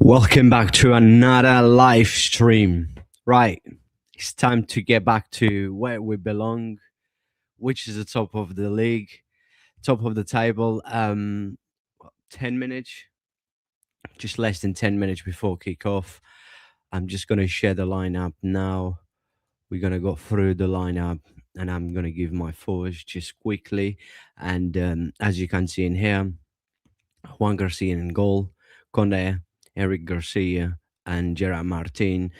Welcome back to another live stream. Right, it's time to get back to where we belong, which is the top of the league, top of the table. 10 minutes, just less than 10 minutes before kickoff. I'm just gonna share the lineup now. We're gonna go through the lineup, and I'm gonna give my forwards just quickly. And as you can see in here, Juan Garcia in goal, Conde, Eric Garcia, and Gerard Martin,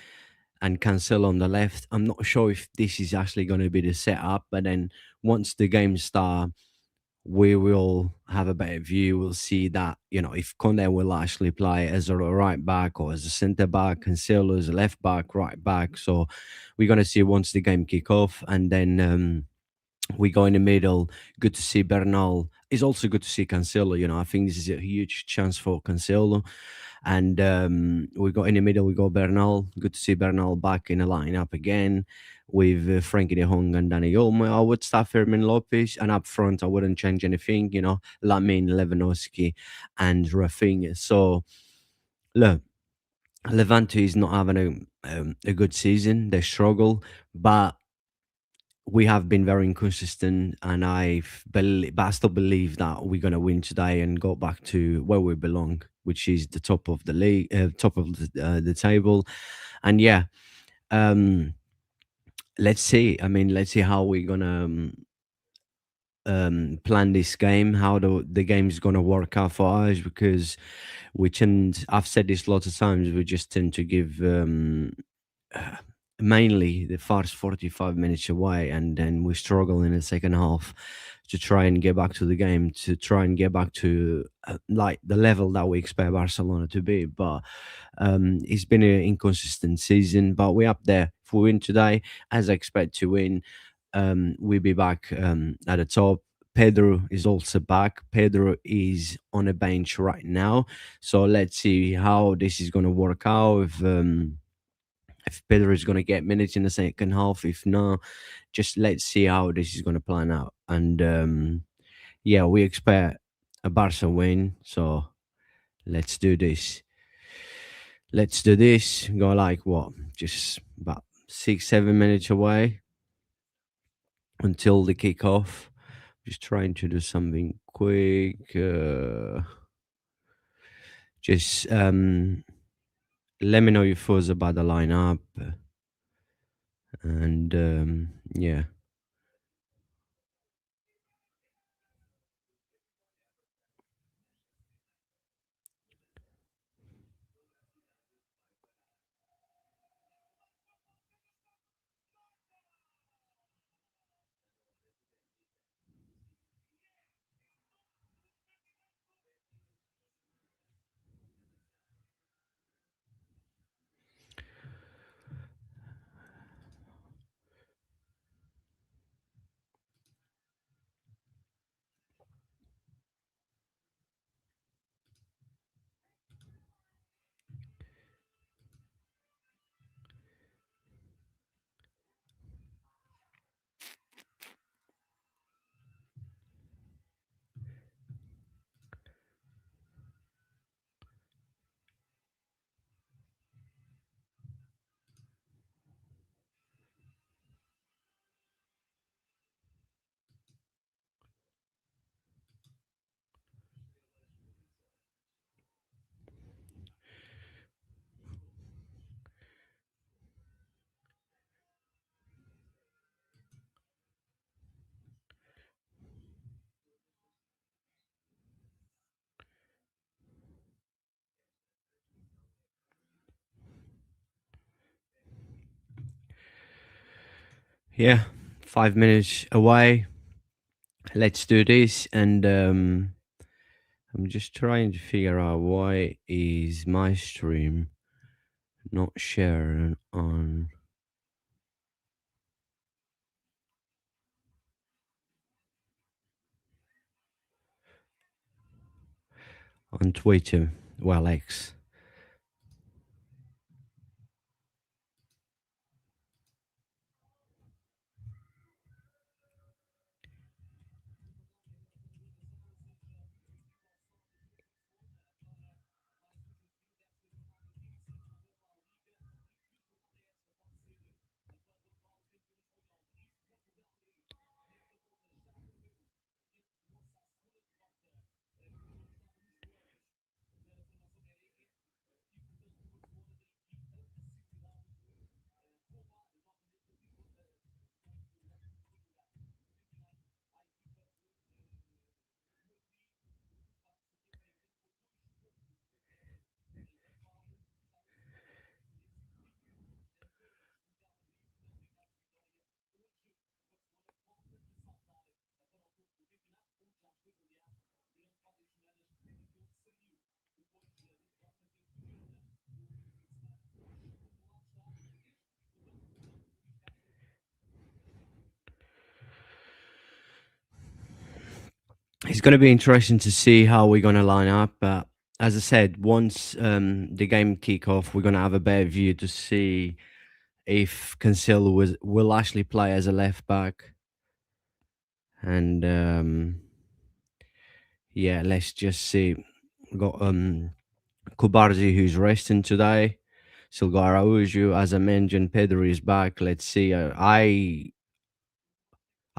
and Cancelo on the left. I'm not sure if this is actually going to be the setup, but then once the game start, we will have a better view. We'll see that, if Conde will actually play as a right back or as a centre back, Cancelo as a left back, right back. So we're going to see once the game kick off, and then we go in the middle. Good to see Bernal. It's also good to see Cancelo. I think this is a huge chance for Cancelo. And we got in the middle, we got Bernal. Good to see Bernal back in the lineup again with Frankie de Jong and Danny Olmo. I would start Fermin Lopez, and up front, I wouldn't change anything. Lamin, Lewandowski, and Rafinha. So, look, Levante is not having a good season. They struggle, but we have been very inconsistent, and but I still believe that we're gonna win today and go back to where we belong, which is the top of the league, top of the table. And yeah, um, let's see. I mean, let's see how we're gonna plan this game, how the game's gonna work out for us, because we tend. I've said this lots of times. We just tend to give. Mainly the first 45 minutes away, and then we struggle in the second half to try and get back to the game, to try and get back to like the level that we expect Barcelona to be. But it's been an inconsistent season, but we're up there. If we win today, as I expect to win, we'll be back at the top. Pedro is also back. Pedro is on a bench right now, so let's see how this is going to work out. If Pedro is going to get minutes in the second half. If not, just let's see how this is going to plan out. And yeah, we expect a Barca win. So let's do this. Let's do this. Go like what? Just about 6, 7 minutes away until the kickoff. Just trying to do something quick. Just let me know your thoughts about the lineup. And yeah. Yeah, 5 minutes away. Let's do this. And I'm just trying to figure out why is my stream not sharing on Twitter. Well, X. It's going to be interesting to see how we're going to line up. But as I said, once the game kick off, we're going to have a better view to see if Cancelo will actually play as a left back. And yeah, let's just see. Got Kubarzi who's resting today. Still got Araujo, as I mentioned. Pedro is back. Let's see.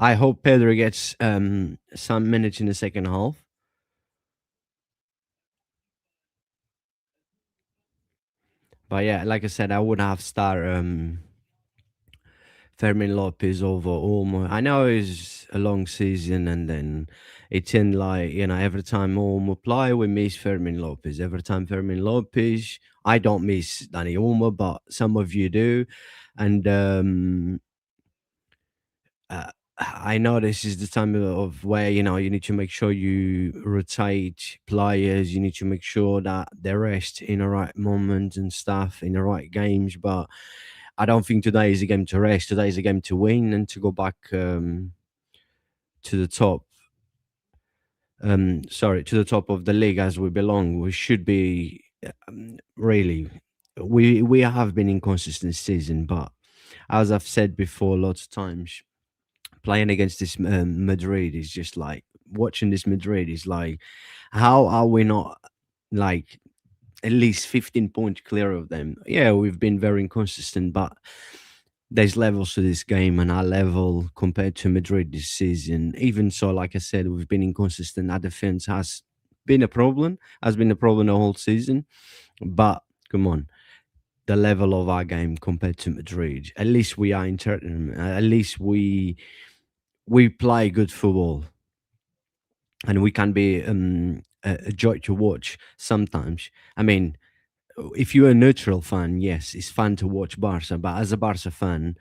I hope Pedro gets some minutes in the second half. But yeah, like I said, I would have start Fermin Lopez over Olmo. I know it's a long season, and then it's in like, every time Olmo play, we miss Fermin Lopez. Every time Fermin Lopez, I don't miss Danny Olmo, but some of you do. And uh, I know this is the time of where you need to make sure you rotate players. You need to make sure that they rest in the right moment and stuff in the right games. But I don't think today is a game to rest. Today is a game to win and to go back to the top. Sorry, to the top of the league as we belong. We should be really. We have been inconsistent season, but as I've said before, lots of times, playing against this Madrid is just like watching this Madrid is like, how are we not like at least 15 points clear of them? Yeah, we've been very inconsistent, but there's levels to this game, and our level compared to Madrid this season. Even so, like I said, we've been inconsistent. Our defense has been a problem the whole season. But come on, the level of our game compared to Madrid. At least we are in. At least we play good football, and we can be a joy to watch sometimes. I mean, if you're a neutral fan, yes, it's fun to watch Barca. But as a Barca fan,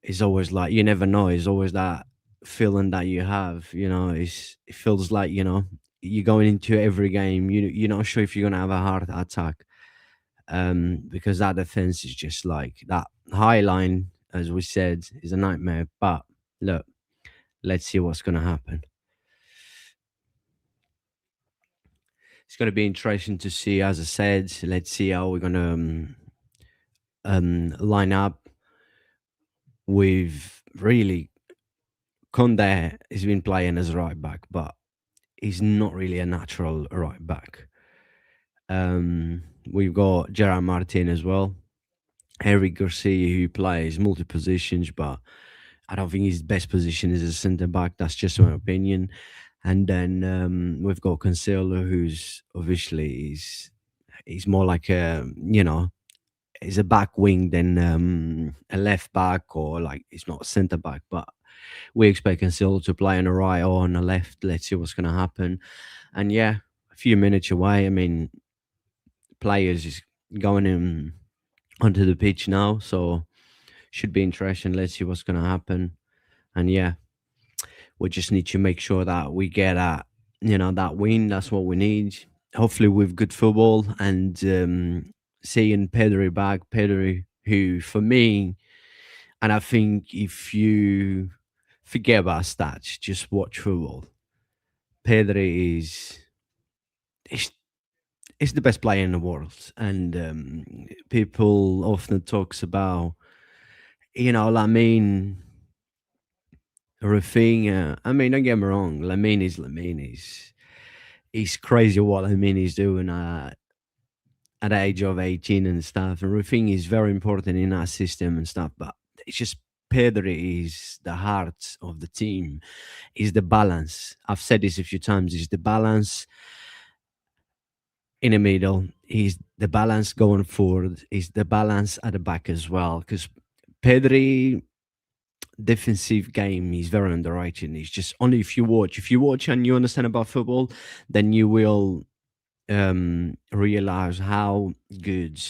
it's always like you never know. It's always that feeling that you have. It feels like you're going into every game. You're not sure if you're gonna have a heart attack, because that defense is just like that high line, as we said, is a nightmare. But look, let's see what's gonna happen. It's going to be interesting to see. As I said, let's see how we're going to line up with really. Conde has been playing as right back, but he's not really a natural right back. We've got Gerard Martin as well. Eric Garcia, who plays multi positions, but I don't think his best position is a centre back. That's just my opinion. And then we've got Cancelo, who's obviously he's more like he's a back wing than a left back, or like he's not a centre back. But we expect Cancelo to play on the right or on the left. Let's see what's going to happen. And yeah, a few minutes away. I mean, players is going in onto the pitch now, so should be interesting. Let's see what's going to happen. And yeah, we just need to make sure that we get that win. That's what we need. Hopefully, with good football and seeing Pedri back. Pedri, who for me, and I think if you forget about stats, just watch football. Pedri is is the best player in the world, and people often talks about Lamine, Rafinha. I mean, don't get me wrong, Lamine is Lamine. He's crazy what Lamine is doing at the age of 18 and stuff. And Rafinha is very important in our system and stuff, but it's just Pedri is the heart of the team. Is the balance. I've said this a few times. Is the balance in the middle. He's the balance going forward. Is the balance at the back as well. Because Pedri defensive game is very underrated. It's just only if you watch and you understand about football, then you will realize how good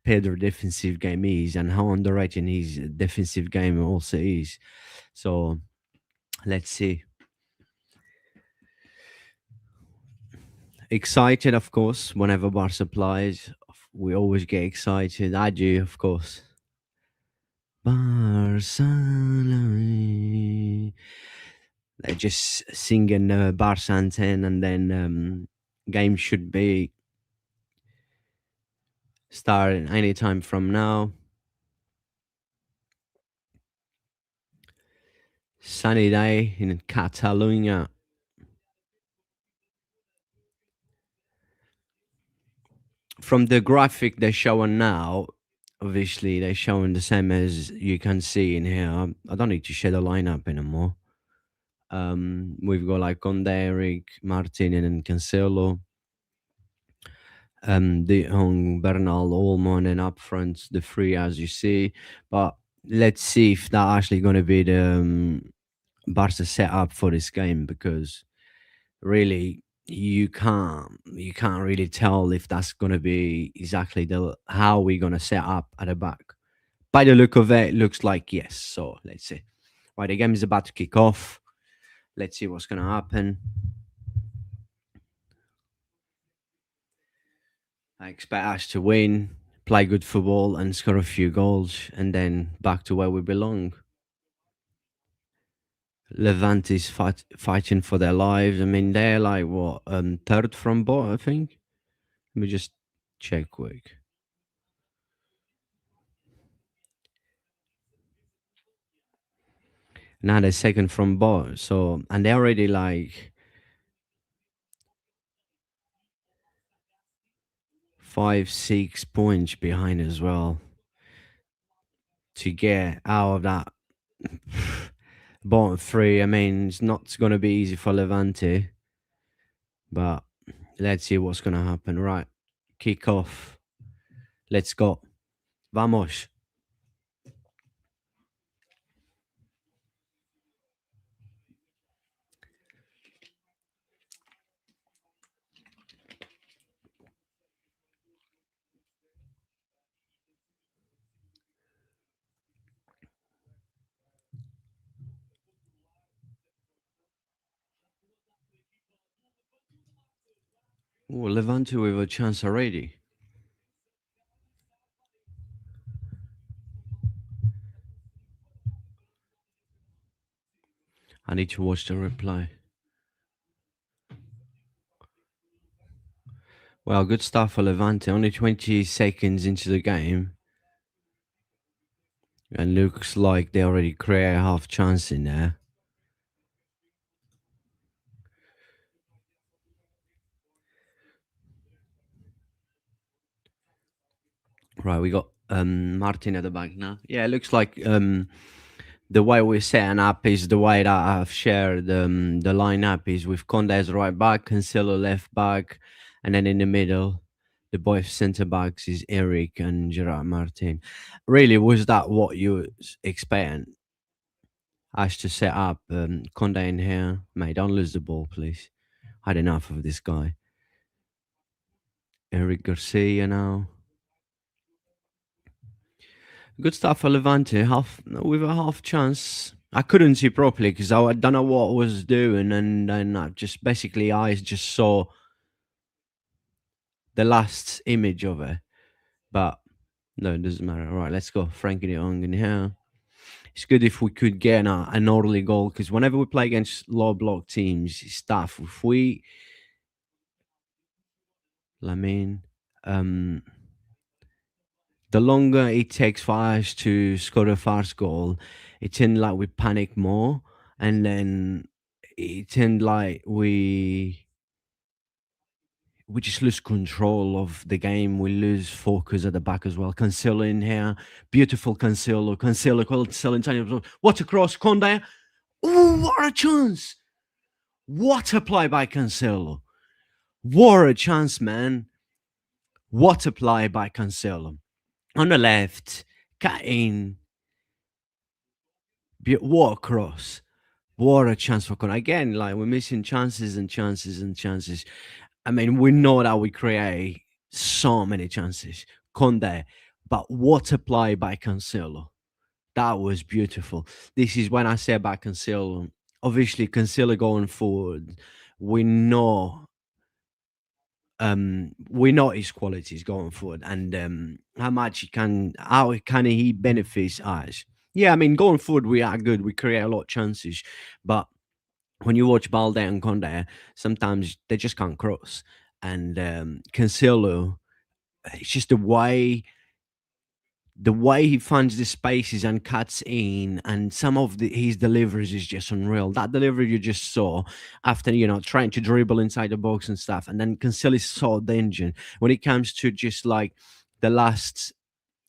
Pedro defensive game is and how underrated his defensive game also is. So let's see. Excited, of course, whenever Barca plays. We always get excited. I do, of course. Barcelona. They're just singing Barca and 10, and then game should be starting anytime from now. Sunny day in Catalonia. From the graphic they're showing now, obviously they're showing the same as you can see in here. I don't need to share the lineup anymore. We've got like Conde, Eric, Martin, and Cancelo. De Jong, Bernal, Olmo, and up front the three as you see. But let's see if that actually going to be the Barca setup for this game, because really you can't really tell if that's going to be exactly the how we're going to set up at the back. By the look of it, it looks like yes. So let's see. Right, the game is about to kick off. Let's see what's going to happen. I expect us to win, play good football, and score a few goals, and then back to where we belong. Levante is fighting for their lives. I mean, they're like what third from bottom, I think. Let me just check quick. Now they're second from bottom, so and they're already like 5, 6 points behind as well. To get out of that bottom three, I mean, it's not going to be easy for Levante, but let's see what's going to happen. Right, kick off. Let's go. Vamos. Ooh, Levante with a chance already. I need to watch the replay. Well, good stuff for Levante. Only 20 seconds into the game. And looks like they already create a half chance in there. Right, we got Martin at the back now. Yeah, it looks like the way we're setting up is the way that I've shared the lineup is with Conde as right back, Cancelo left back, and then in the middle, the both centre backs is Eric and Gerard Martin. Really, was that what you was expecting us to set up? Conde in here, mate. Don't lose the ball, please. Had enough of this guy. Eric Garcia now. Good stuff for Levante. Half with a half chance. I couldn't see properly because I don't know what I was doing, and then I just basically eyes just saw the last image of it. But no, it doesn't matter. All right, let's go. Frankie de Jong in here. It's good if we could get an early goal, because whenever we play against low block teams, it's tough. If we, I mean, um, the longer it takes for us to score a fast goal, it tend like we panic more, and then it tend like we just lose control of the game. We lose focus at the back as well. Cancelo in here, beautiful Cancelo, Cancelo in time. What a cross, Conde! Oh, what a chance! What a play by Cancelo! What a chance, man! What a play by Cancelo on the left, cut in. What a cross! What a chance for Conde again! Like we're missing chances and chances and chances. I mean, we know that we create so many chances, Conde, but what a play by Cancelo. That was beautiful. This is when I say about Cancelo. Obviously, Cancelo going forward, we know we know his qualities going forward, and how can he benefit us. Yeah, I mean, going forward we are good, we create a lot of chances, but when you watch Balde and Conde, sometimes they just can't cross. And Cancelo, it's just the way he finds the spaces and cuts in, and some of his deliveries is just unreal. That delivery you just saw after trying to dribble inside the box and stuff, and then Cancelo is so dangerous when it comes to just like the last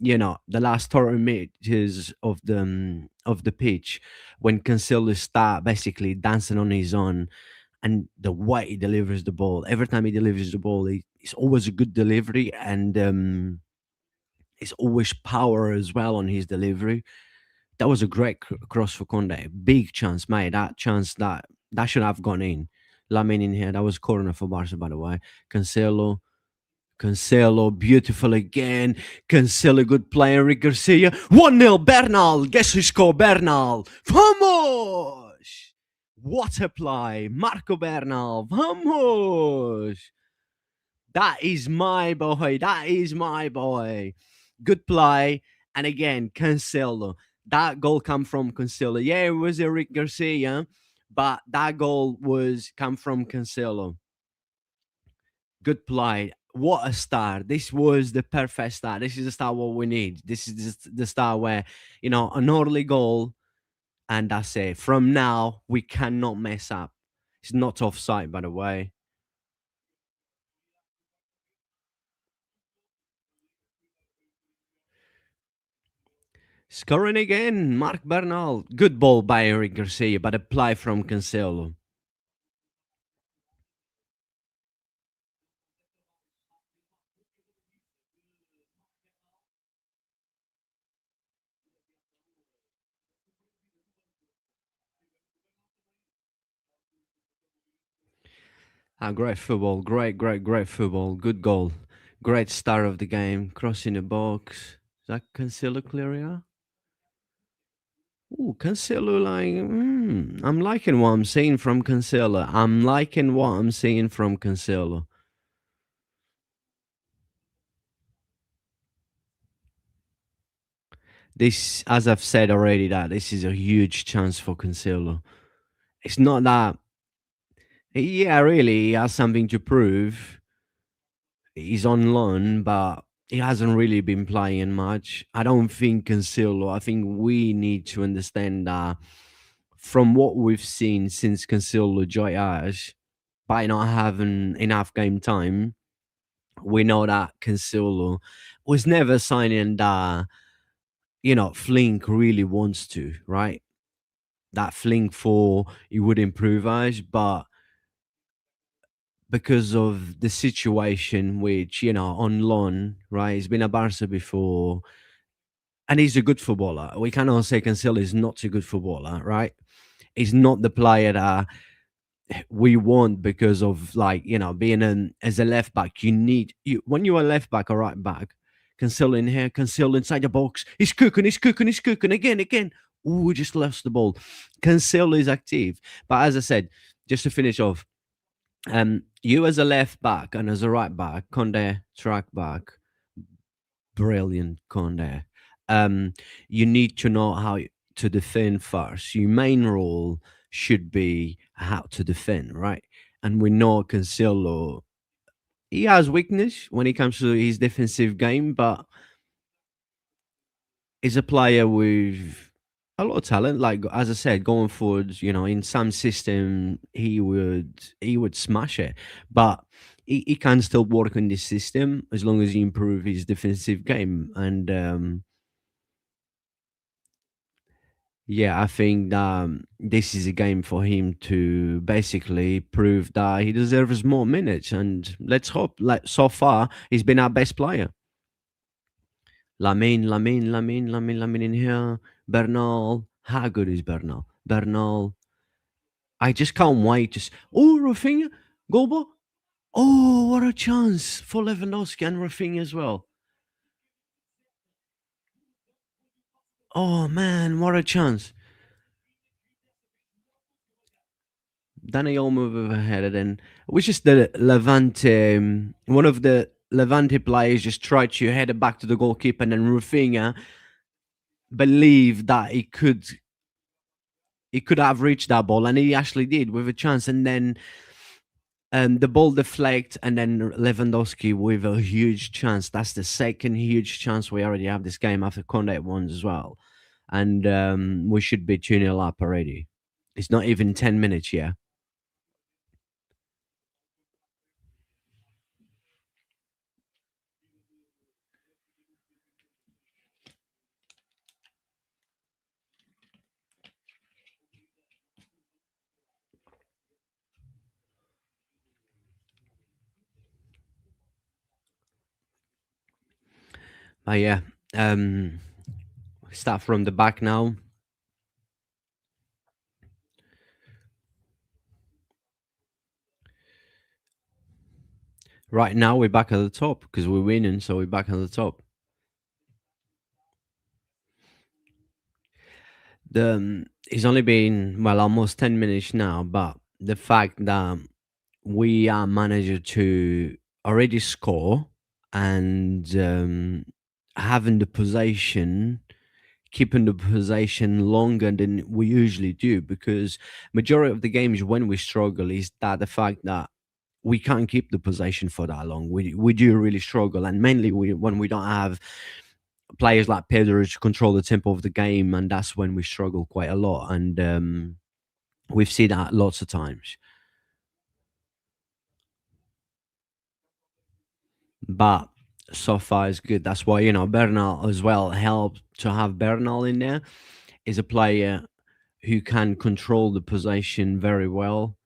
the last 30 meters of the pitch, when Cancelo start basically dancing on his own, and the way he delivers the ball. Every time he delivers the ball, it's always a good delivery, and it's always power as well on his delivery. That was a great cross for Conde. Big chance, mate. That chance that should have gone in. Lamine in here. That was corner for Barca, by the way. Cancelo. Cancelo, beautiful again. Cancelo, good play. Enrique Garcia. 1-0, Bernal. Guess who scored? Bernal. Vamos! What a play. Marco Bernal. Vamos! That is my boy. That is my boy. Good play. And again, Cancelo. That goal come from Cancelo. Yeah, it was Eric Garcia, but that goal was come from Cancelo. Good play. What a start. This was the perfect start. This is the start what we need. This is just the start where, an early goal, and that's it. From now, we cannot mess up. It's not offside, by the way. Scoring again, Mark Bernal. Good ball by Eric Garcia, but a play from Cancelo. Great football. Great, great, great football. Good goal. Great start of the game. Crossing the box. Is that Cancelo clear? Ooh, Cancelo, like, I'm liking what I'm seeing from Cancelo. I'm liking what I'm seeing from Cancelo. This, as I've said already, that this is a huge chance for Cancelo. It's not that, yeah, really, he has something to prove. He's on loan, but he hasn't really been playing much. I don't think Cancelo, I think we need to understand that from what we've seen since Cancelo joined us, by not having enough game time, we know that Cancelo was never signing that, Flink really wants to, right? That Flink for he would improve us, but because of the situation, which, on loan, right? He's been at Barca before, and he's a good footballer. We cannot say Cancelo is not a good footballer, right? He's not the player that we want because of, like, being as a left back. You need you when you're a left back or right back. Cancelo in here, Cancelo inside the box. He's cooking again. Ooh, we just lost the ball. Cancelo is active, but as I said, just to finish off, you as a left back and as a right back, Conde track back, brilliant Conde. Um, you need to know how to defend first. Your main role should be how to defend, right? And we know Cancelo, he has weakness when it comes to his defensive game, but he's a player with a lot of talent. Like, as I said, going forward, in some system he would smash it, but he can still work on this system as long as he improve his defensive game. And yeah, I think this is a game for him to basically prove that he deserves more minutes. And let's hope. Like, so far, he's been our best player. Lamine in here. Bernal. How good is Bernal? Bernal. I just can't wait to. Oh, Rafinha. Goalball. Oh, what a chance for Lewandowski and Rafinha as well. Oh, man, what a chance. Danny Olmo with a header, then which is the Levante. One of the Levante players just tried to head it back to the goalkeeper, and then Rafinha believed that he could He could have reached that ball, and he actually did with a chance. And then the ball deflect, and then Lewandowski with a huge chance. That's the second huge chance we already have this game after Conte won as well. And we should be 2-0 up already. It's not even 10 minutes yet. But yeah, um, start from the back now. Right now, we're back at the top because we're winning, so we're back at the top. It's only been, well, almost 10 minutes now, but the fact that we are managed to already score and having the possession, keeping the possession longer than we usually do, because majority of the games when we struggle is that the fact that we can't keep the possession for that long. We do really struggle, and mainly when we don't have players like Pedro to control the tempo of the game, and that's when we struggle quite a lot. And we've seen that lots of times. But so far it's good. That's why, Bernal as well helped to have Bernal in there. Is a player who can control the possession very well.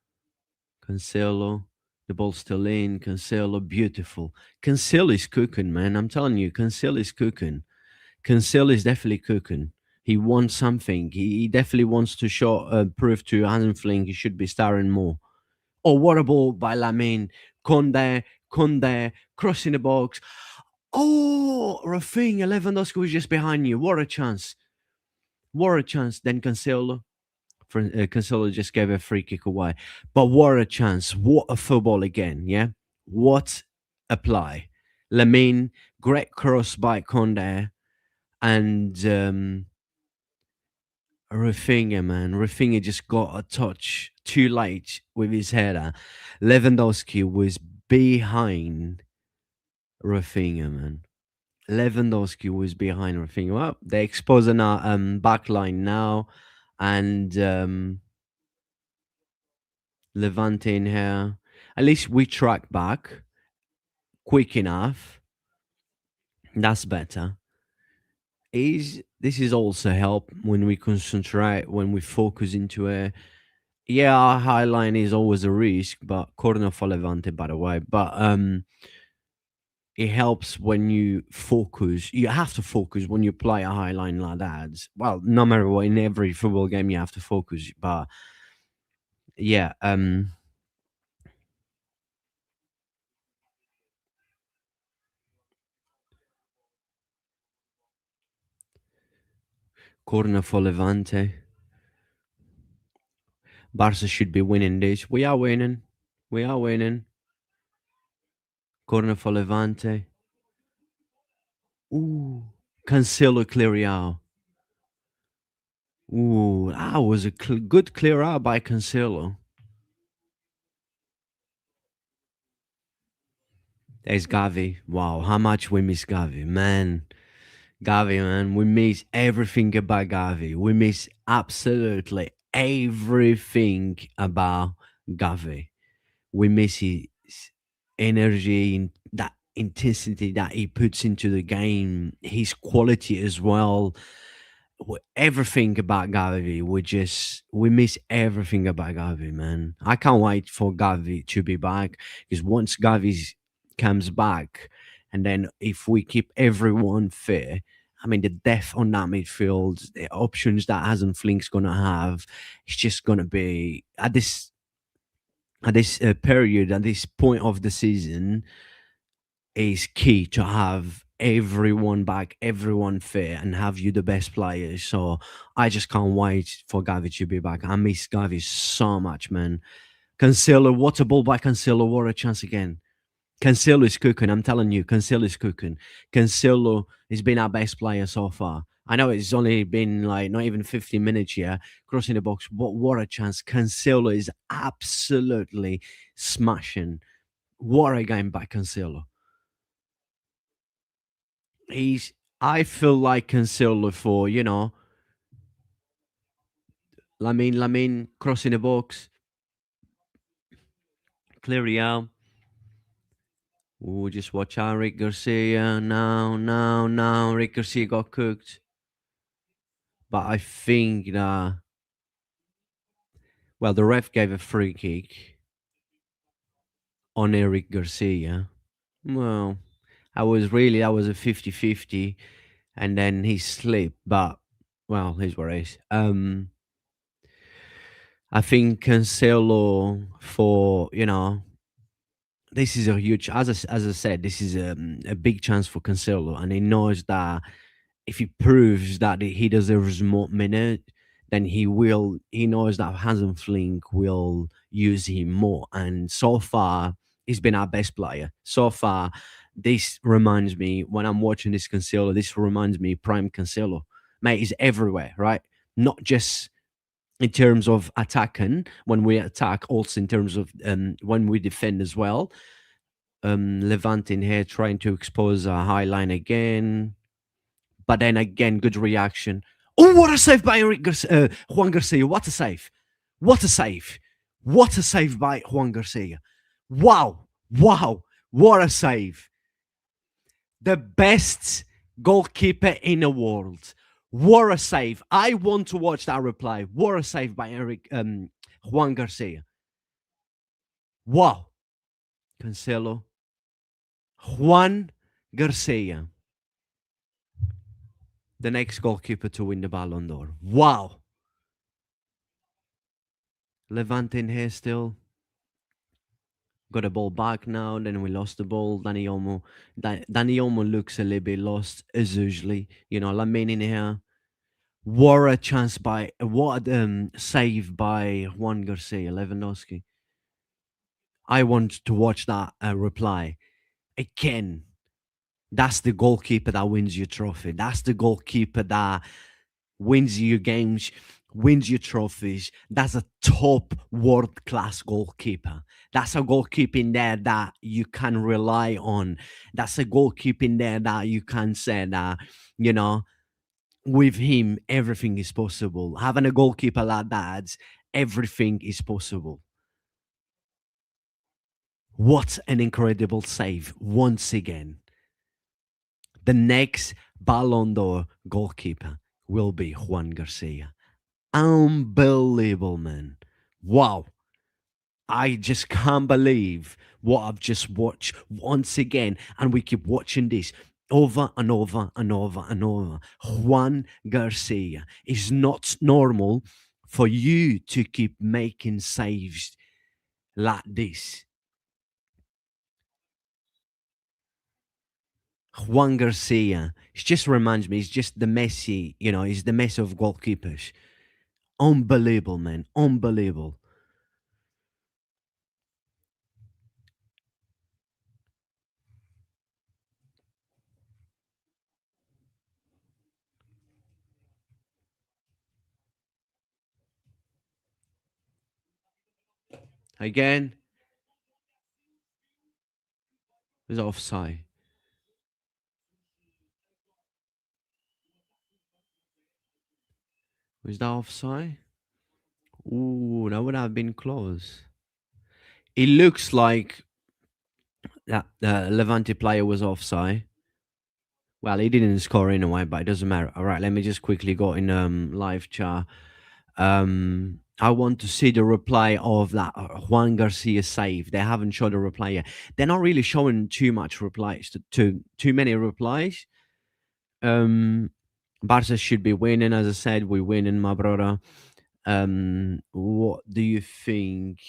Cancelo, the ball's still in. Cancelo, beautiful. Cancelo is cooking, man. I'm telling you, Cancelo is cooking. Cancelo is definitely cooking. He wants something. He definitely wants to show, prove to Hanfling he should be starring more. Oh, what a ball by Lamine. Conde, crossing the box. Oh, Rafinha, Lewandowski was just behind you. What a chance. What a chance. Then Cancelo just gave a free kick away. But what a chance. What a football again, yeah? What a play. Lamine, great cross by Conde. And Rafinha, man. Rafinha just got a touch too late with his header. Lewandowski was behind Rafinha, man. Lewandowski was behind Rafinha. Well, they're exposing our back line now, and Levante in here. At least we track back quick enough. That's better. Is this is also help when we concentrate, when we focus into a, yeah, our high line is always a risk, but corner for Levante, by the way. But it helps when you focus. You have to focus when you play a high line like that. Well, no matter what, in every football game you have to focus. But yeah, corner for Levante. Barca should be winning this. We are winning. We are winning. Corner for Levante. Ooh, Cancelo clear out. Ooh, that was a good clear out by Cancelo. There's Gavi. Wow, how much we miss Gavi, man. Gavi, man, we miss everything about Gavi. We miss absolutely everything about Gavi. We miss his energy and that intensity that he puts into the game, his quality as well. Everything about Gavi, we miss everything about Gavi, man. I can't wait for Gavi to be back, because once Gavi comes back, and then if we keep everyone fair, I mean the depth on that midfield, the options that Hasn't Flink's gonna have, it's just gonna be at this period, at this point of the season, is key to have everyone back, everyone fit, and have you the best players. So I just can't wait for Gavi to be back. I miss Gavi so much, man. Cancelo, what a ball by Cancelo. What a chance again. Cancelo is cooking. I'm telling you, Cancelo is cooking. Cancelo has been our best player so far. I know it's only been like not even 15 minutes here, crossing the box. What a chance. Cancelo is absolutely smashing. What a game by Cancelo. He's I feel like Cancelo for, Lamine crossing the box, clearly out. Oh, just watch out, Rick Garcia. Now, Rick Garcia got cooked. But I think that, well, the ref gave a free kick on Eric Garcia. Well, that was a 50-50, and then he slipped, but, well, here's what it is. I think Cancelo for, this is a huge, as I said, this is a big chance for Cancelo, and he knows that if he proves that he deserves more minute, then he knows that Hansen Flink will use him more. And so far, he's been our best player. So far, this reminds me, when I'm watching this Cancelo, this reminds me prime Cancelo. Mate, he's everywhere, right? Not just in terms of attacking when we attack, also in terms of when we defend as well. Levante in here trying to expose a high line again. But then again, good reaction. Oh, what a save by Juan Garcia. What a save. What a save. What a save by Juan Garcia. Wow. Wow. What a save. The best goalkeeper in the world. What a save. I want to watch that reply. What a save by Juan Garcia. Wow. Cancelo. Juan Garcia. The next goalkeeper to win the Ballon d'Or. Wow. Levante in here still. Got a ball back now, then we lost the ball. Danny Olmo looks a little bit lost as usually. Lamine in here. What a chance what save by Juan Garcia, Lewandowski. I want to watch that reply again. That's the goalkeeper that wins your trophy. That's the goalkeeper that wins your games, wins your trophies. That's a top world class goalkeeper. That's a goalkeeping there that you can rely on. That's a goalkeeping there that you can say that, you know, with him, everything is possible. Having a goalkeeper like that, everything is possible. What an incredible save once again. The next Ballon d'Or goalkeeper will be Juan Garcia. Unbelievable, man. Wow. I just can't believe what I've just watched once again. And we keep watching this over and over and over and over. Juan Garcia. It's not normal for you to keep making saves like this. Juan Garcia. It just reminds me, he's just the Messi, he's the Messi of goalkeepers. Unbelievable, man. Unbelievable. Again, it was offside. Was that offside? Ooh, that would have been close. It looks like that the Levante player was offside. Well, he didn't score anyway, but it doesn't matter. All right, let me just quickly go in live chat. I want to see the reply of that Juan Garcia save. They haven't showed a reply yet. They're not really showing too much replies to too many replies. Barca should be winning, as I said. We're winning, my brother. What do you think,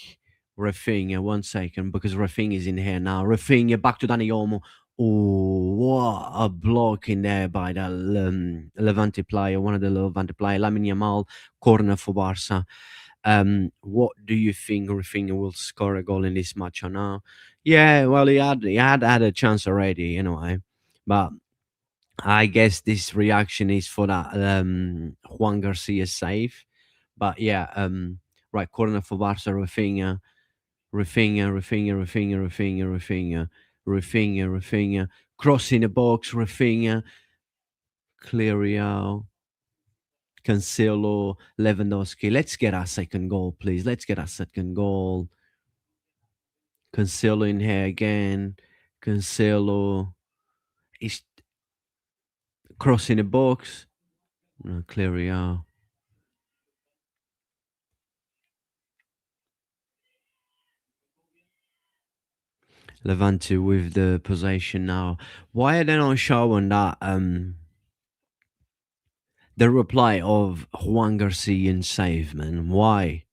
Rafinha? One second, because Rafinha is in here now. Rafinha back to Dani Olmo. Oh, what a block in there by the Levante player, one of the Levante player, Lamine Yamal, corner for Barca. What do you think Rafinha will score a goal in this match or now? Yeah, well, he had had a chance already, anyway, but I guess this reaction is for that Juan Garcia save. But yeah, right, corner for Barca, Rafinha, Rafinha, Rafinha, Rafinha, Rafinha, Rafinha, Rafinha, Rafinha, cross in the box, Rafinha, clear out, Cancelo, Lewandowski. Let's get our second goal, please. Let's get our second goal. Cancelo in here again. Cancelo is crossing the box. No, clear out. Levante with the possession now. Why are they not showing that the reply of Juan Garcia save, man? Why?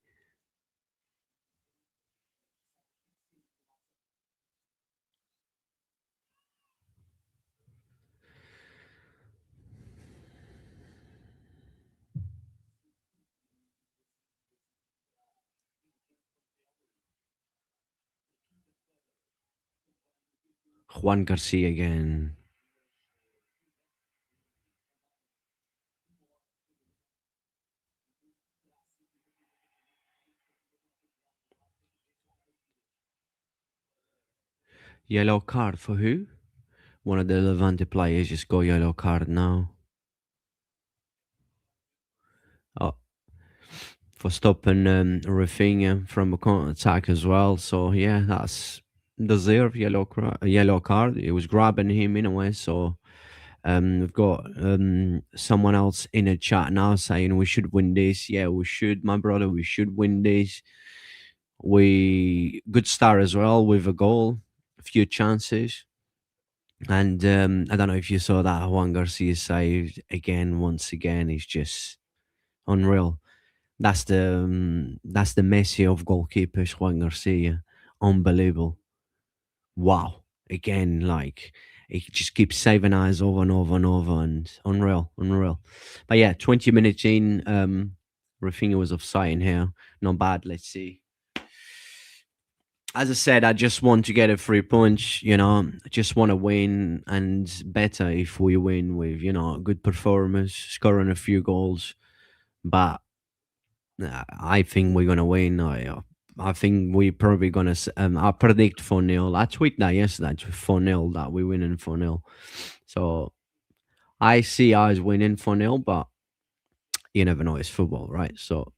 Juan Garcia again. Yellow card for who? One of the Levante players just got yellow card now. Oh, for stopping Rafinha from a counter attack as well. So yeah, that's deserved yellow card. It was grabbing him in a way. So we've got someone else in a chat now saying we should win this. Yeah, we should, my brother. We should win this. We good start as well with a goal, a few chances. And I don't know if you saw that Juan Garcia saved again, once again. He's just unreal. That's the Messi of goalkeepers, Juan Garcia. Unbelievable. Wow. Again, like he just keeps saving eyes over and over and over, and unreal, unreal. But yeah, 20 minutes in, Rafinha was offside in here. Not bad. Let's see. As I said, I just want to get a free punch. I just want to win, and better if we win with a good performance, scoring a few goals. But I think we're gonna win. I think we probably gonna. I predict 4-0. I tweeted that yesterday. 4-0 that we winning 4-0. So I see us winning 4-0, but you never know. It's football, right? So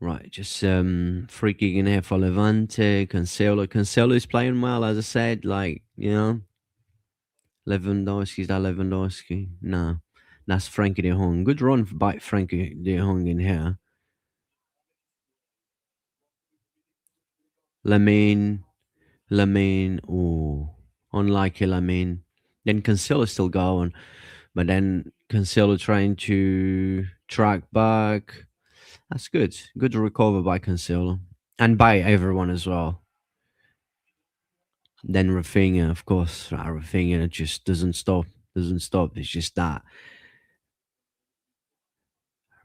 right, just free kick in here for Levante. Cancelo is playing well, as I said. Like Lewandowski's that Lewandowski. No, that's Frankie De Jong. Good run by Frankie De Jong in here. Lamine, Lamine. Oh, unlucky Lamine. Then Cancelo's still going, but then Cancelo trying to track back. That's good. Good recover by Cancelo and by everyone as well. Then Rafinha, of course, Rafinha just doesn't stop. Doesn't stop. It's just that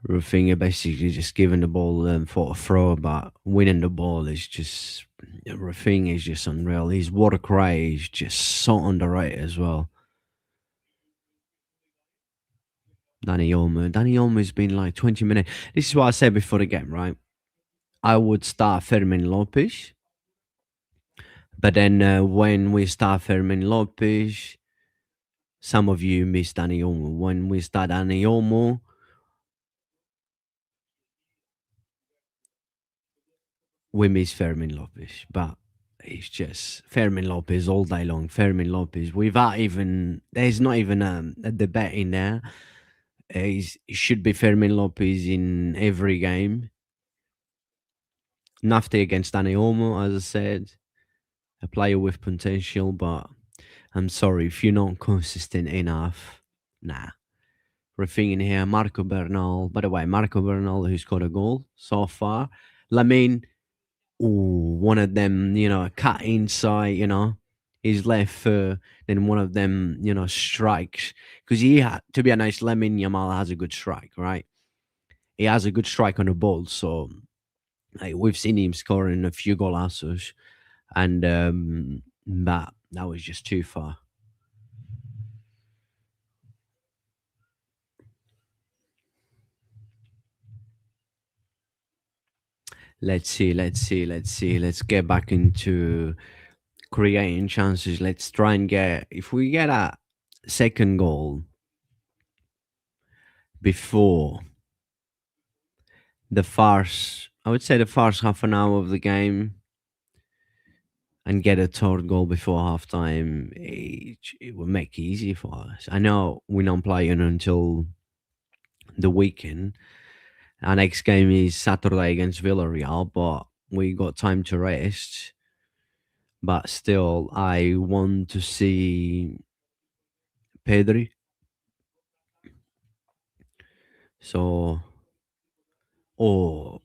Rafinha basically just giving the ball for a throw, but winning the ball is just Rafinha is just unreal. His water cry is just so underrated as well. Danny Olmo's been like 20 minutes. This is what I said before the game, right? I would start Fermin Lopez, but then when we start Fermin Lopez, some of you miss Danny Olmo. When we start Danny Olmo, we miss Fermin Lopez, but it's just Fermin Lopez all day long. Fermin Lopez, without even there's not even a debate in there. It should be Fermin Lopez in every game. Nothing against Danny Olmo, as I said, a player with potential, but I'm sorry if you're not consistent enough. Nah. Rafinha in here, Marco Bernal. By the way, Marco Bernal who scored a goal so far. Lamine, ooh, one of them, cut inside, his left foot, then one of them, strikes. Because to be honest, Lemon Yamal has a good strike, right? He has a good strike on the ball. So like, we've seen him scoring a few goals, and but That was just too far. Let's see, let's see, let's see. Let's get back into creating chances. Let's try and get, if we get a second goal before the first, I would say the first half an hour of the game, and get a third goal before halftime, it will make it easy for us. I know we're not playing until the weekend. Our next game is Saturday against Villarreal, but we got time to rest. But still, I want to see Pedri. So, oh,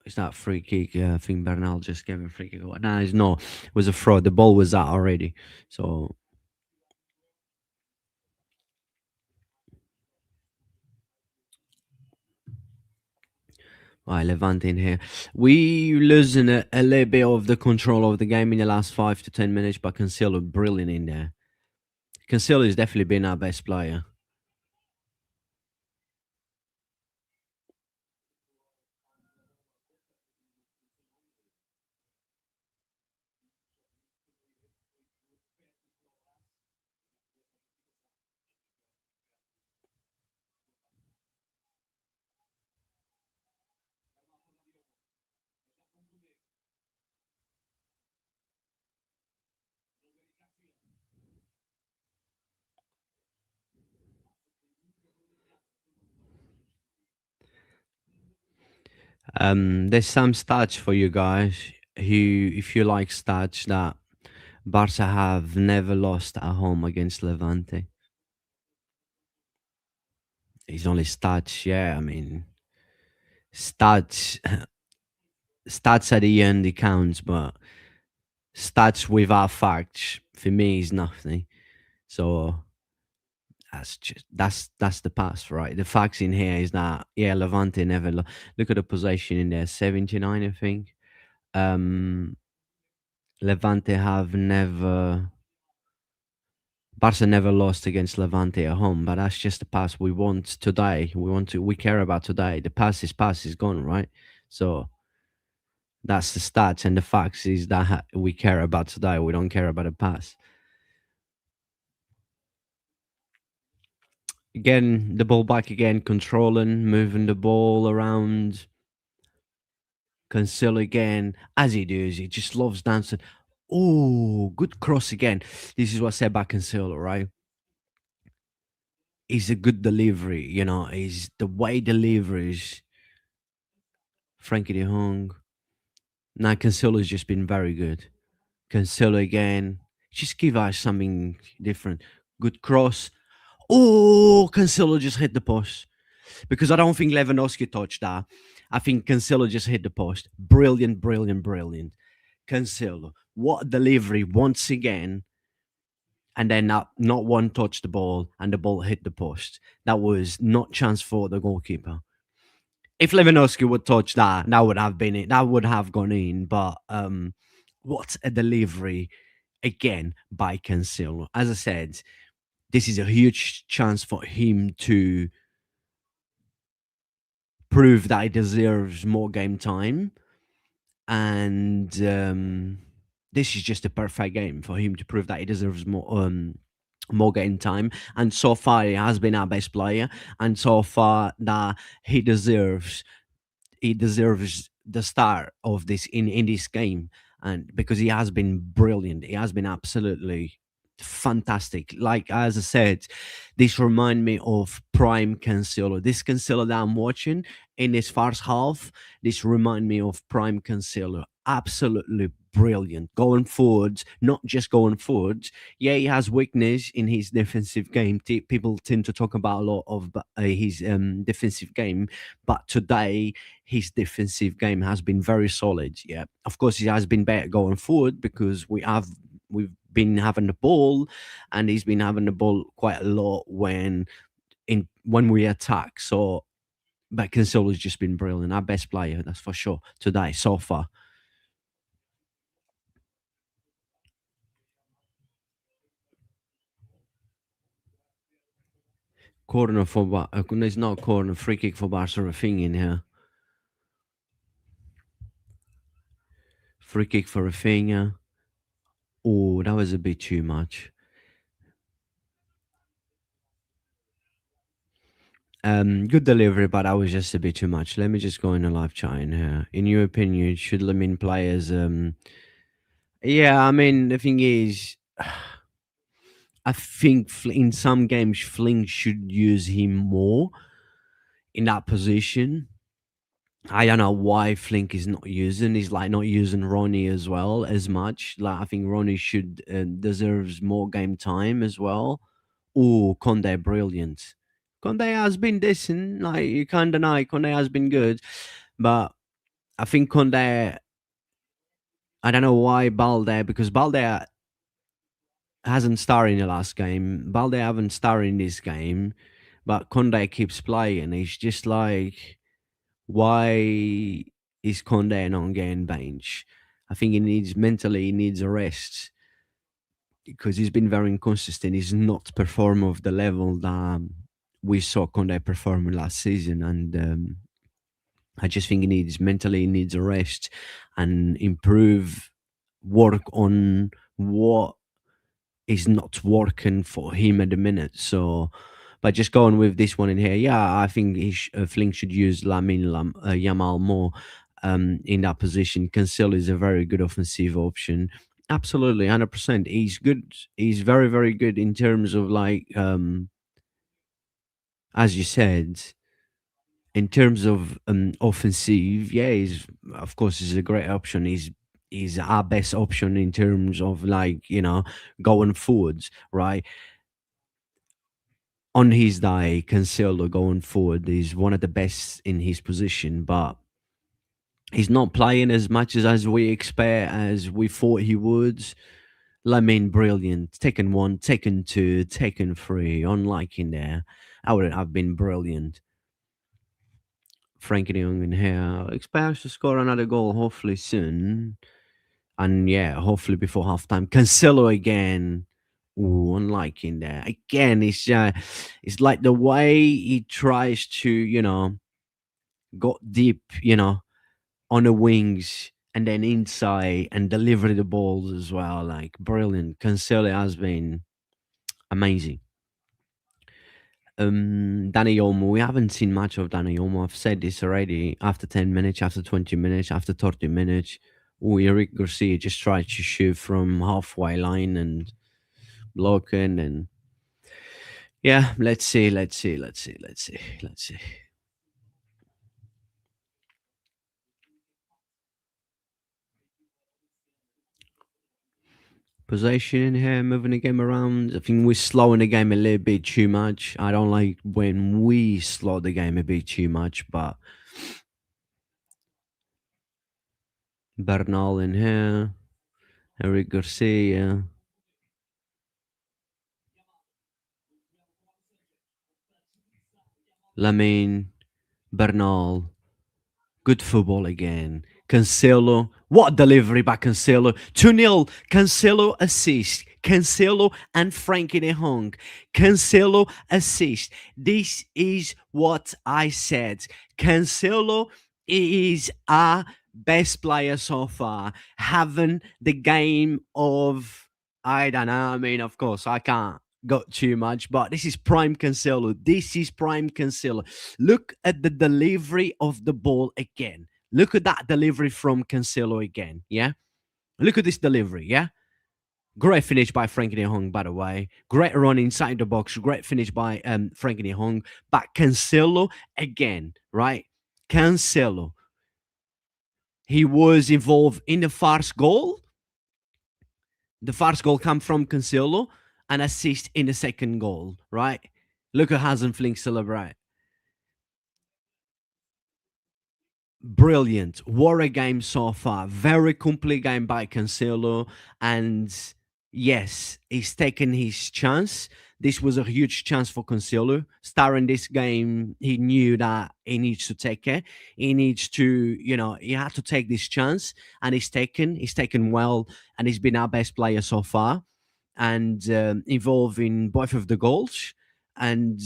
is that free kick? I think Bernal just gave a free kick. No, it's not. It was a fraud. The ball was out already. So, right, Levante in here. We losing a little bit of the control of the game in the last 5 to 10 minutes, but Cancelo brilliant in there. Cancelo has definitely been our best player. There's some stats for you guys who, if you like stats, that Barca have never lost at home against Levante. It's only stats, yeah. I mean, stats, stats at the end it counts, but stats without facts for me is nothing. So that's the past, right? The facts in here is that yeah, Levante never look at the possession in there, 79, I think. Um, Levante have never Barca never lost against Levante at home, but that's just the past. We want today. We care about today. The past is gone, right? So that's the stats and the facts is that we care about today. We don't care about the past. Again, the ball back again, controlling, moving the ball around. Cancelo again, as he does, he just loves dancing. Oh, good cross again. This is what I said about Cancelo, right? He's a good delivery, he's the way he delivers. Frankie de Jong. Now Cancelo's just been very good. Cancelo again. Just give us something different. Good cross. Oh, Cancelo just hit the post. Because I don't think Lewandowski touched that. I think Cancelo just hit the post. Brilliant, brilliant, brilliant. Cancelo. What a delivery once again. And then not one touched the ball and the ball hit the post. That was not chance for the goalkeeper. If Lewandowski would touch that, that would have been it. That would have gone in. But what a delivery again by Cancelo. As I said, this is a huge chance for him to prove that he deserves more game time. And this is just a perfect game for him to prove that he deserves more game time. And so far, he has been our best player. And so far, that he deserves the star of this in this game, and because he has been brilliant, he has been absolutely fantastic. Like as I said, this remind me of prime Cancelo. This Cancelo that I'm watching in this first half, this remind me of prime Cancelo. Absolutely brilliant going forwards, not just going forwards. Yeah, he has weakness in his defensive game. People tend to talk about a lot of his defensive game, but today his defensive game has been very solid. Yeah, of course, he has been better going forward because we've been having the ball, and he's been having the ball quite a lot when we attack. So, but Cancelo's just been brilliant. Our best player, that's for sure, today so far. Corner for there's not a corner, free kick for Barca, a thing in here. Free kick for Rafinha. Oh, that was a bit too much. Good delivery, but that was just a bit too much. Let me just go in a live chat in here. In your opinion, should Lamine play as yeah, I mean the thing is I think in some games Flink should use him more in that position. I don't know why Flink is not using. He's like not using Ronnie as well as much. Like I think Ronnie should deserves more game time as well. Oh, Conde, brilliant. Conde has been decent. Like you can't deny, Conde has been good, but I think Conde. I don't know why Balde because Balde hasn't started in the last game. Balde haven't started in this game, but Conde keeps playing. It's just like why is Conde not getting bench? I think he needs mentally he needs a rest because he's been very inconsistent. He's not performed of the level that we saw Conde perform last season, and I just think he needs mentally he needs a rest and improve, work on what is not working for him at the minute. So, but just going with this one in here, yeah, I think Flink should use Yamal more in that position. Cancelo is a very good offensive option. Absolutely, 100%. He's good. He's very, very good in terms of like, as you said, in terms of offensive. Yeah, he's of course he's a great option. He's our best option in terms of like going forwards, right? On his day, Cancelo going forward is one of the best in his position, but he's not playing as much as we expect, as we thought he would. Lamine, brilliant. Taken one, taken two, taken three, unlike in there. I would have been brilliant. Frankie de Jong in here. Expects to score another goal, hopefully soon. And yeah, hopefully before halftime. Cancelo again. Ooh, unlike in there. Again, it's like the way he tries to, go deep, on the wings and then inside and deliver the balls as well. Like brilliant. Cancelo has been amazing. Danny Olmo, we haven't seen much of Danny Olmo. I've said this already. After 10 minutes, after 20 minutes, after 30 minutes, Eric Garcia just tried to shoot from halfway line and blocking and yeah, let's see. Possession in here, moving the game around. I think we're slowing the game a little bit too much. I don't like when we slow the game a bit too much, but Bernal in here, Eric Garcia, Lamine, Bernal, good football again. Cancelo, what delivery by Cancelo. 2-0. Cancelo assist. Cancelo and Frankie de Jong. Cancelo assist. This is what I said. Cancelo is our best player so far. Having the game of, I don't know. I mean, of course, I can't got too much, but this is prime Cancelo. This is prime Cancelo. Look at the delivery of the ball again. Look at that delivery from Cancelo again. Yeah. Look at this delivery. Yeah. Great finish by Frankie de Jong, by the way. Great run inside the box. Great finish by Frankie de Jong. But Cancelo again, right? Cancelo. He was involved in the first goal. The first goal come from Cancelo, and assist in the second goal, right? Look at Hasenflink celebrate. Brilliant. What a game so far. Very complete game by Cancelo. And yes, he's taken his chance. This was a huge chance for Cancelo. Starting this game, he knew that he needs to take it. He needs to, he had to take this chance. And he's taken well. And he's been our best player so far. And involved in both of the goals. and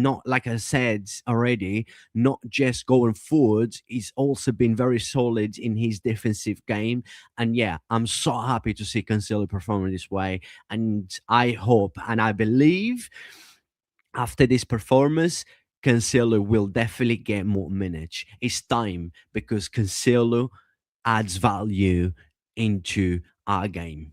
not, like I said already, not just going forward. He's also been very solid in his defensive game. And yeah, I'm so happy to see Cancelo performing this way. And I hope and I believe after this performance, Cancelo will definitely get more minutes. It's time because Cancelo adds value into our game.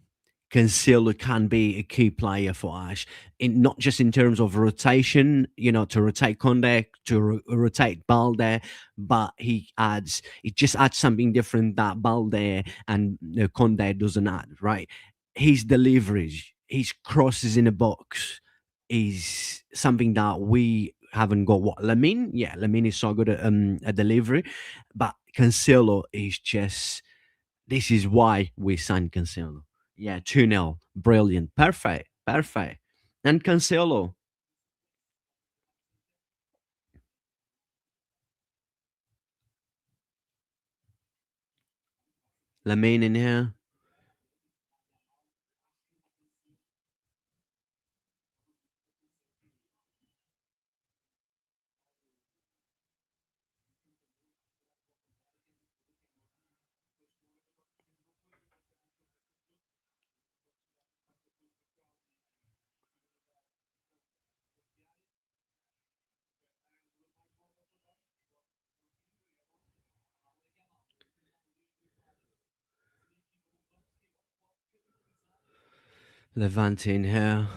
Cancelo can be a key player for us, in not just in terms of rotation, to rotate Conde, to rotate Balde, but it just adds something different that Balde and Conde doesn't add, right? His deliveries, his crosses in the box is something that we haven't got. What Lamine? Yeah, Lamine is so good at a delivery, but Cancelo is just. This is why we signed Cancelo. Yeah, 2-0. Brilliant. Perfect. Perfect. And Cancelo, Lamine in here. Levante in here.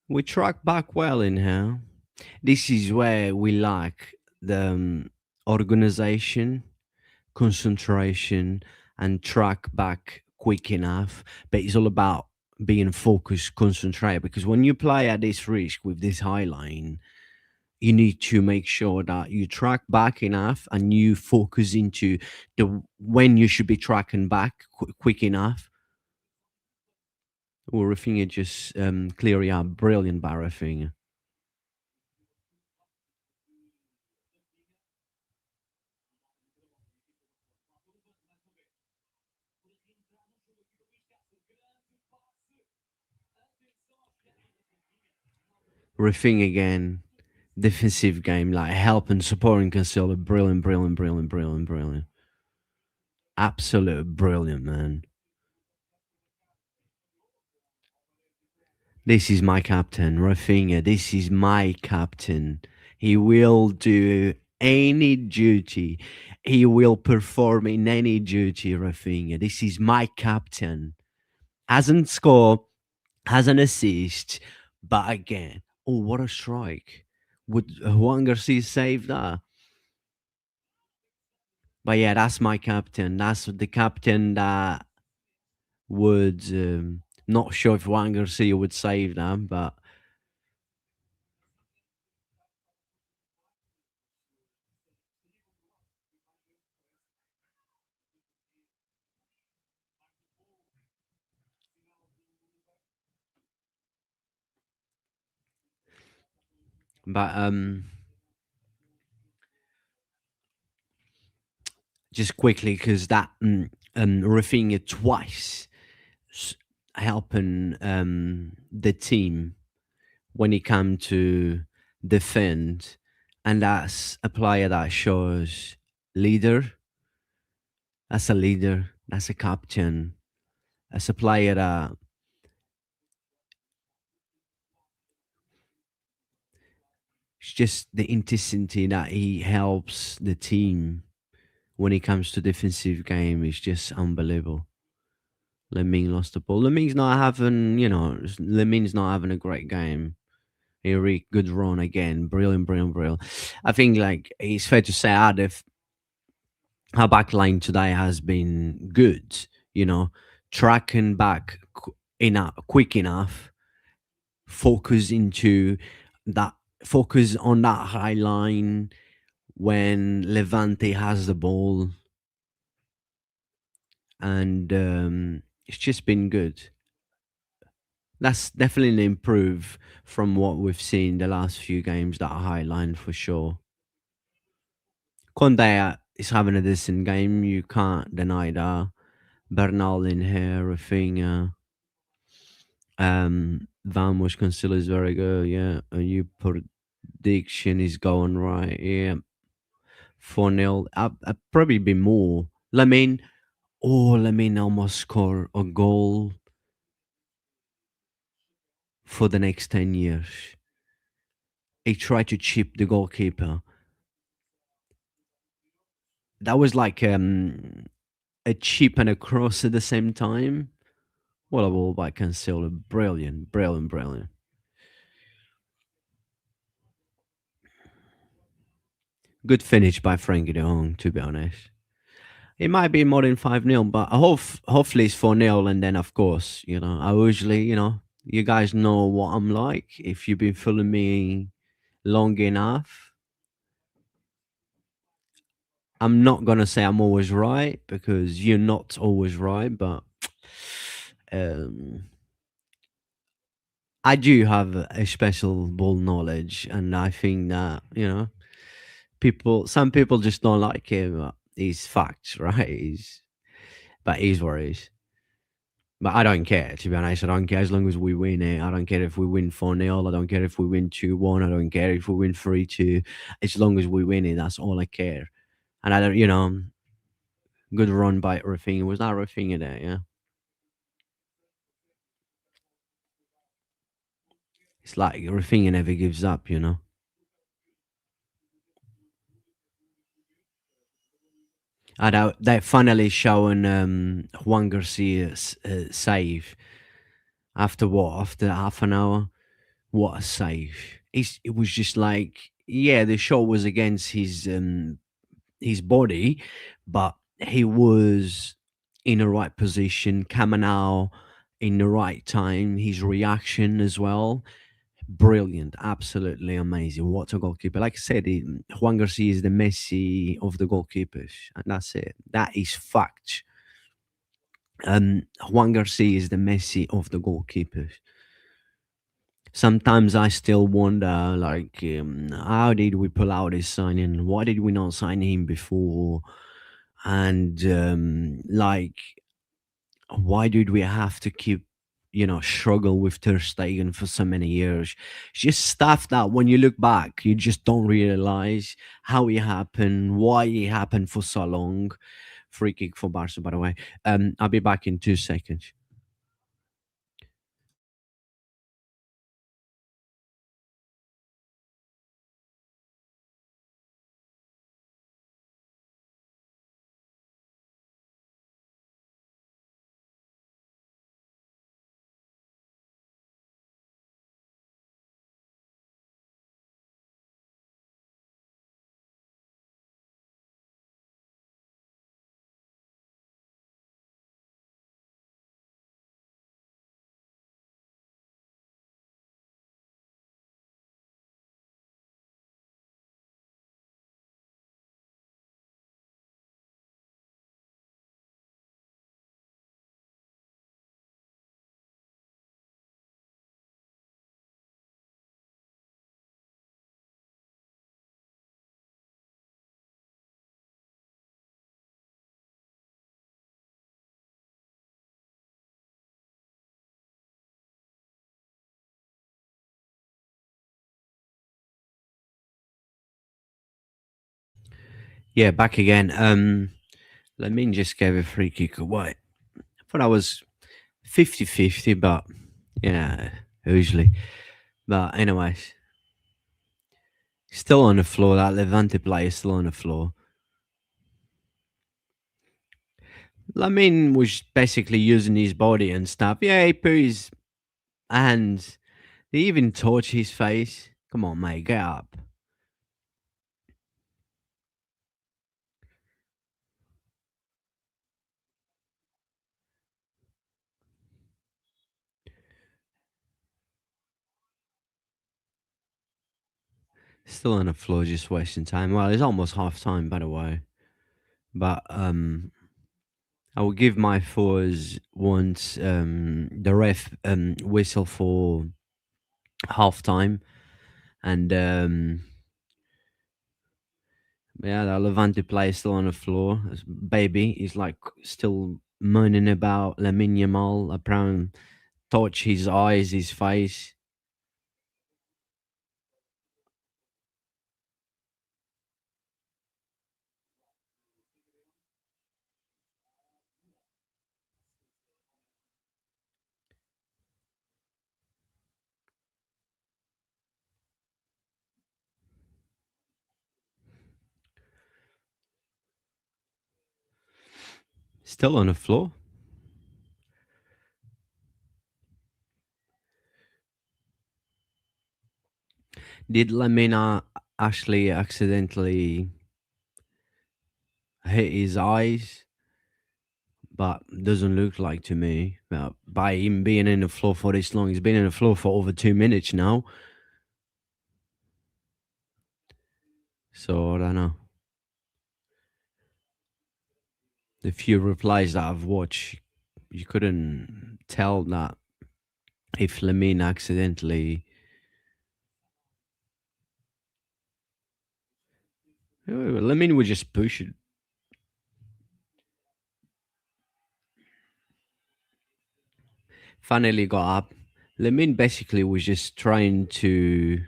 We track back well in here. This is where we lack the organization, concentration, and track back quick enough. But it's all about being focused, concentrated. Because when you play at this risk with this high line, you need to make sure that you track back enough and you focus into the when you should be tracking back quick enough. Or Rafinha just clearly out, brilliant by Rafinha. Rafinha again, defensive game, like helping, supporting Cancelo, brilliant, brilliant, brilliant, brilliant, brilliant, absolute brilliant, man. This is my captain, Rafinha. This is my captain. He will do any duty. He will perform in any duty, Rafinha. This is my captain. Hasn't scored, has an assist, but again, oh, what a strike. Would Juan Garcia save that? But yeah, that's my captain. That's the captain that would, not sure if Juan Garcia would save them, but just quickly because that Rafinha twice s- helping the team when it come to defend, and that's a player that shows leader. That's a leader. That's a captain. That's a player that it's just the intensity that he helps the team when it comes to defensive game is just unbelievable. Lemine lost the ball. Lemine's not having, Lemine's not having a great game. Eric, good run again. Brilliant, brilliant, brilliant. I think like it's fair to say our back line today has been good, tracking back enough, quick enough, focus into that, focus on that high line when Levante has the ball, and it's just been good. That's definitely an improve from what we've seen the last few games. That high line for sure. Conde is having a decent game. You can't deny that. Bernal in here, Rafinha, Vamos Cancelo is very good. Yeah, and your prediction is going right. Yeah, 4-0. I'd probably be more. Lamine, oh, Lamine almost score a goal for the next 10 years. He tried to chip the goalkeeper. That was like a chip and a cross at the same time. What a ball by Cancelo. Brilliant, brilliant, brilliant. Good finish by Frankie de Jong, to be honest. It might be more than 5-0, but hopefully it's 4-0. And then, of course, I usually, you guys know what I'm like. If you've been following me long enough, I'm not going to say I'm always right because you're not always right, but um, I do have a special ball knowledge. And I think that, some people just don't like him. But he's facts, right? But he's what he is. But I don't care, to be honest. I don't care as long as we win it. I don't care if we win 4-0. I don't care if we win 2-1. I don't care if we win 3-2. As long as we win it, that's all I care. And I don't, good run by Rafinha. Was that Rafinha there? Yeah. It's like Rafinha never gives up. And they finally showing Juan Garcia's save after what? After half an hour? What a save. It was just like, yeah, the shot was against his body, but he was in the right position, coming out in the right time. His reaction as well, brilliant, absolutely amazing. What a goalkeeper! Like I said, Juan Garcia is the Messi of the goalkeepers, and that's it. That is fact. Juan Garcia is the Messi of the goalkeepers. Sometimes I still wonder, like, how did we pull out this signing? Why did we not sign him before? And like, why did we have to keep, struggle with Ter Stegen for so many years? It's just stuff that when you look back, you just don't realize how it happened, why it happened for so long. Free kick for Barca, by the way. I'll be back in 2 seconds. Yeah, back again. Lamine just gave a free kick away. I thought I was 50-50, but yeah, usually. But anyways, still on the floor. That Levante player is still on the floor. Lamine was basically using his body and stuff. Yeah, he put his hands. He even touched his face. Come on, mate, get up. Still on the floor, just wasting time. Well, it's almost half time, by the way. But I will give my fours once the ref whistle for half time. And yeah, the Levante player still on the floor. Baby, he's like still moaning about Lamine Yamal. Apparently, touch his eyes, his face. Still on the floor. Did Lamina actually accidentally hit his eyes? But doesn't look like to me. By him being in the floor for this long, he's been in the floor for over 2 minutes now. So I don't know. The few replies that I've watched, you couldn't tell that if Lamine accidentally. Lamine would just push it. Finally got up. Lamine basically was just trying to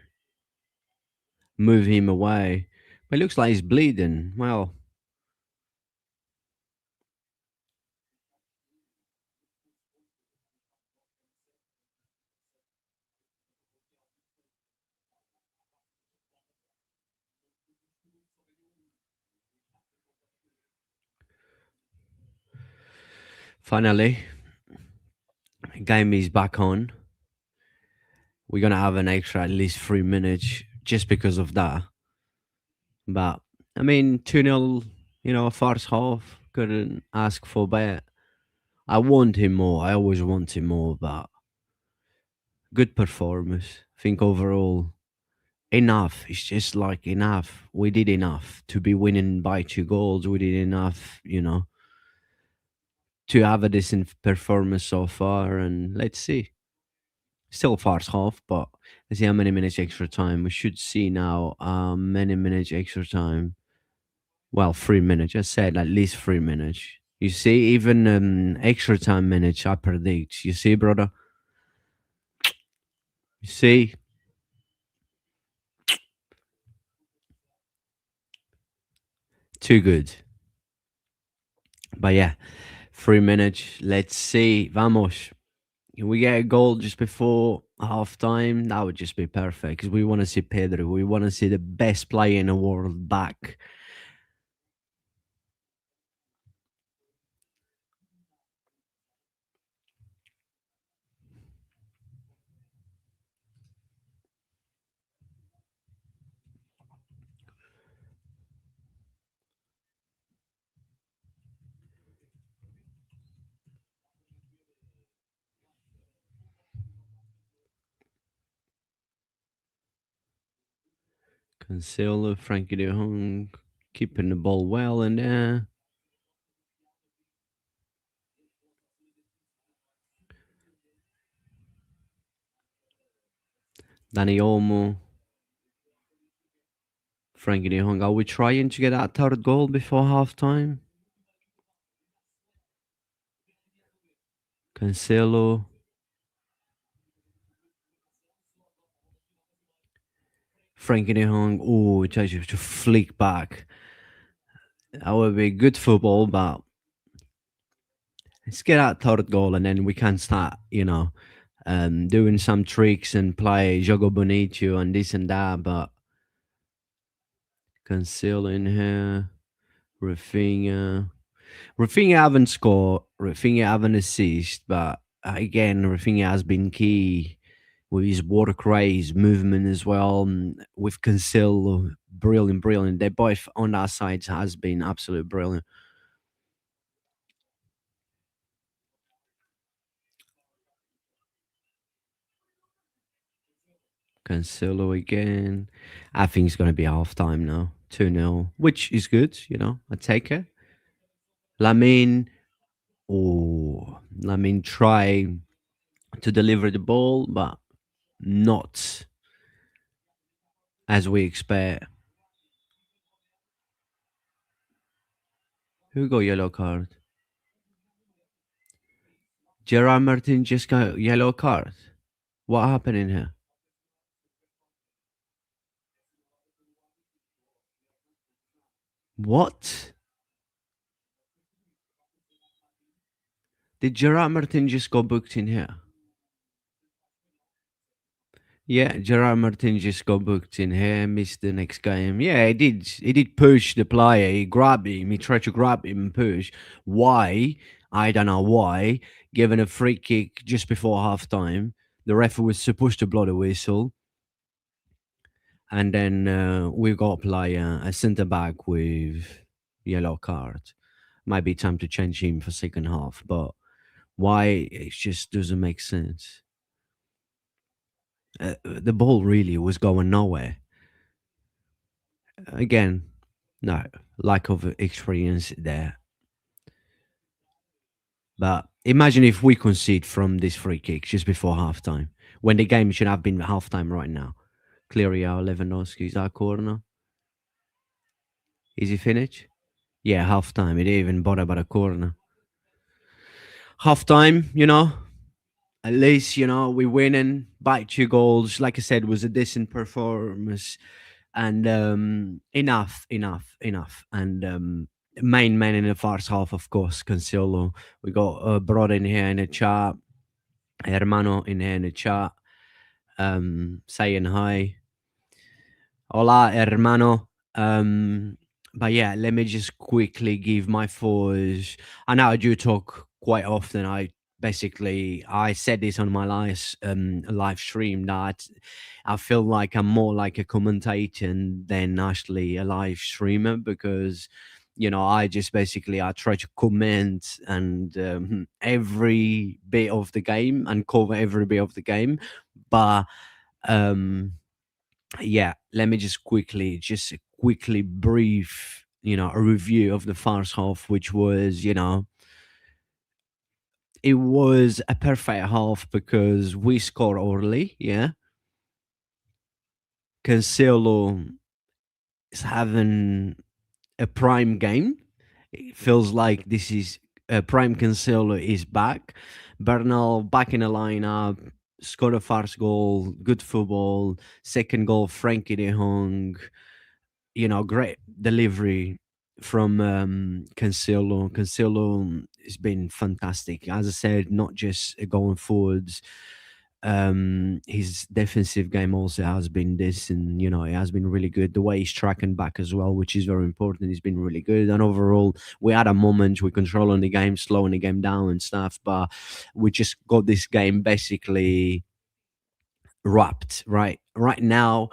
move him away. But it looks like he's bleeding. Well, finally, game is back on. We're gonna have an extra at least 3 minutes just because of that. But I mean, 2-0, first half, couldn't ask for better. I want him more. I always want him more, but good performance. I think overall, enough. It's just like enough. We did enough to be winning by 2 goals. We did enough, to have a decent performance so far. And let's see. Still first half, but let's see how many minutes extra time. We should see now many minutes extra time. Well, 3 minutes. I said at least 3 minutes. You see, even extra time minutes, I predict. You see, brother? You see? Too good. But yeah, 3 minutes. Let's see. Vamos. If we get a goal just before half time, that would just be perfect because we want to see Pedro. We want to see the best player in the world back. Cancelo, Frankie de Jong, keeping the ball well in there. Danny Olmo, Frankie de Jong. Are we trying to get that third goal before half time? Cancelo, Frankie de Jong. Oh, tries to flick back. That would be good football, but let's get that third goal and then we can start, doing some tricks and play Jogo Bonito and this and that. But Cancelo in here, Rafinha. Rafinha haven't scored, Rafinha haven't assist, but again, Rafinha has been key with his work rate, his movement as well. With Cancelo, brilliant, brilliant. They both on our sides has been absolute brilliant. Cancelo again. I think it's going to be half time now. 2-0, which is good, I take it. Lamine, Lamine try to deliver the ball, but not as we expect. Who got yellow card? Gerard Martin just got yellow card. What happened in here? What? Did Gerard Martin just go booked in here? Yeah, Gerard Martin just got booked in here, missed the next game. Yeah, he did. He did push the player. He grabbed him. He tried to grab him and push. Why? I don't know why. Given a free kick just before halftime, the ref was supposed to blow the whistle, and then we got a player, a centre back with yellow card. Might be time to change him for second half, but why? It just doesn't make sense. The ball really was going nowhere. Again, no, lack of experience there. But imagine if we concede from this free kick just before halftime, when the game should have been halftime right now. Cleary out, Lewandowski's our corner. Is he finished? Yeah, halftime. He didn't even bother about a corner. Halftime, at least, we winning by 2 goals. Like I said, was a decent performance. And enough. And main man in the first half, of course, Cancelo. We got Brod in here in the chat, Hermano in here in the chat, saying hi. Hola, hermano. But yeah, let me just quickly give my thoughts. I know I do talk quite often. I said this on my live stream that I feel like I'm more like a commentator than actually a live streamer because I just basically I try to comment and every bit of the game and cover every bit of the game, but um yeah, let me just quickly brief, a review of the first half, which was, it was a perfect half because we score early. Yeah, Cancelo is having a prime game. It feels like this is prime Cancelo is back. Bernal back in the lineup, scored a first goal, good football. Second goal, Frankie de Jong. Great delivery from Cancelo. Cancelo has been fantastic. As I said, not just going forwards. His defensive game also has been this, and it has been really good. The way he's tracking back as well, which is very important, he's been really good. And overall, we had a moment we controlling the game, slowing the game down and stuff, but we just got this game basically wrapped right now.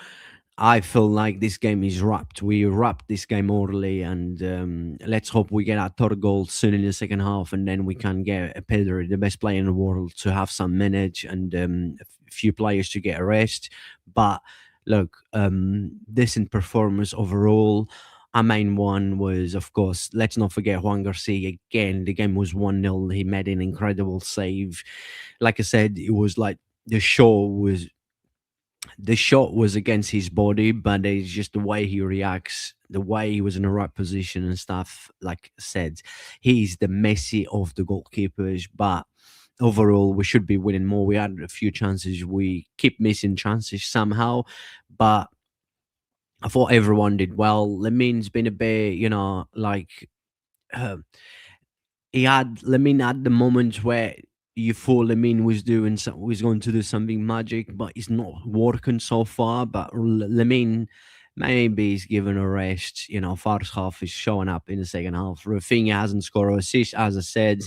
I feel like this game is wrapped. We wrapped this game early, and let's hope we get our third goal soon in the second half, and then we can get Pedro, the best player in the world, to have some minutes and a few players to get a rest. But look, decent performance overall. Our main one was, of course, let's not forget Juan Garcia again. The game was 1-0. He made an incredible save. Like I said, it was like the show was the shot was against his body, but it's just the way he reacts, the way he was in the right position and stuff. Like I said, he's the Messi of the goalkeepers, but overall, we should be winning more. We had a few chances. We keep missing chances somehow, but I thought everyone did well. Lemin's been a bit, like uh, Lamine had the moments where you thought Lamine was going to do something magic, but it's not working so far. But Lamine maybe he's given a rest. First half is showing up in the second half. Rafinha hasn't scored a assist, as I said.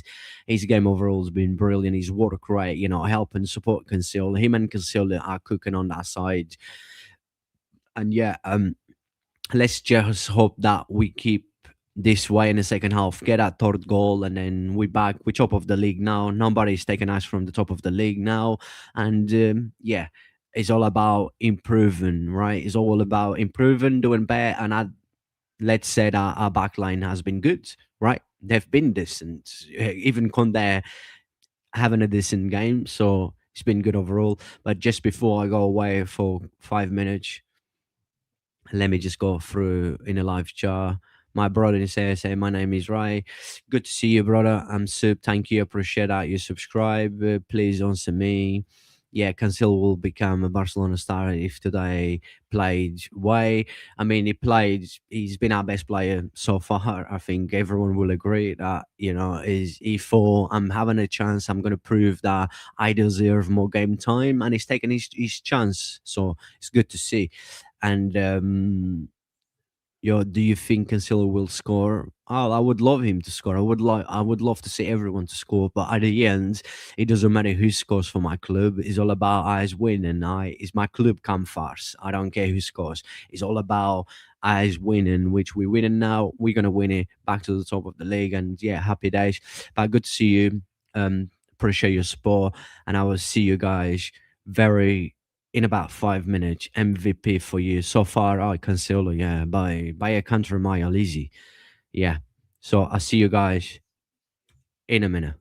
His game overall has been brilliant. His work rate, helping support Cancelo. Him and Cancelo are cooking on that side. And yeah, let's just hope that we keep this way in the second half, get that third goal, and then we top of the league now. Nobody's taking us from the top of the league now, and yeah, it's all about improving, right? It's all about improving, doing better, and let's say that our back line has been good, right? They've been decent, even Conde having a decent game, so it's been good overall. But just before I go away for 5 minutes, let me just go through in a live chat. my brother in CSA. My name is Ray. Good to see you, brother. I'm Sub. Thank you. Appreciate that you subscribe. Please answer me. Yeah, Cancelo will become a Barcelona star if today played way. I mean, he played. He's been our best player so far. I think everyone will agree that is E4. I'm having a chance. I'm going to prove that I deserve more game time, and he's taking his chance. So it's good to see. And do you think Cancelo will score? Oh, I would love him to score. I would love to see everyone to score. But at the end, it doesn't matter who scores for my club. It's all about us winning. Is my club come first. I don't care who scores. It's all about us winning, which we're winning now. We're gonna win it back to the top of the league, and yeah, happy days. But good to see you. Appreciate your support, and I will see you guys very in about 5 minutes. MVP for you so far. I Cancelo, yeah, by a country mile, easy, yeah. So I'll see you guys in a minute.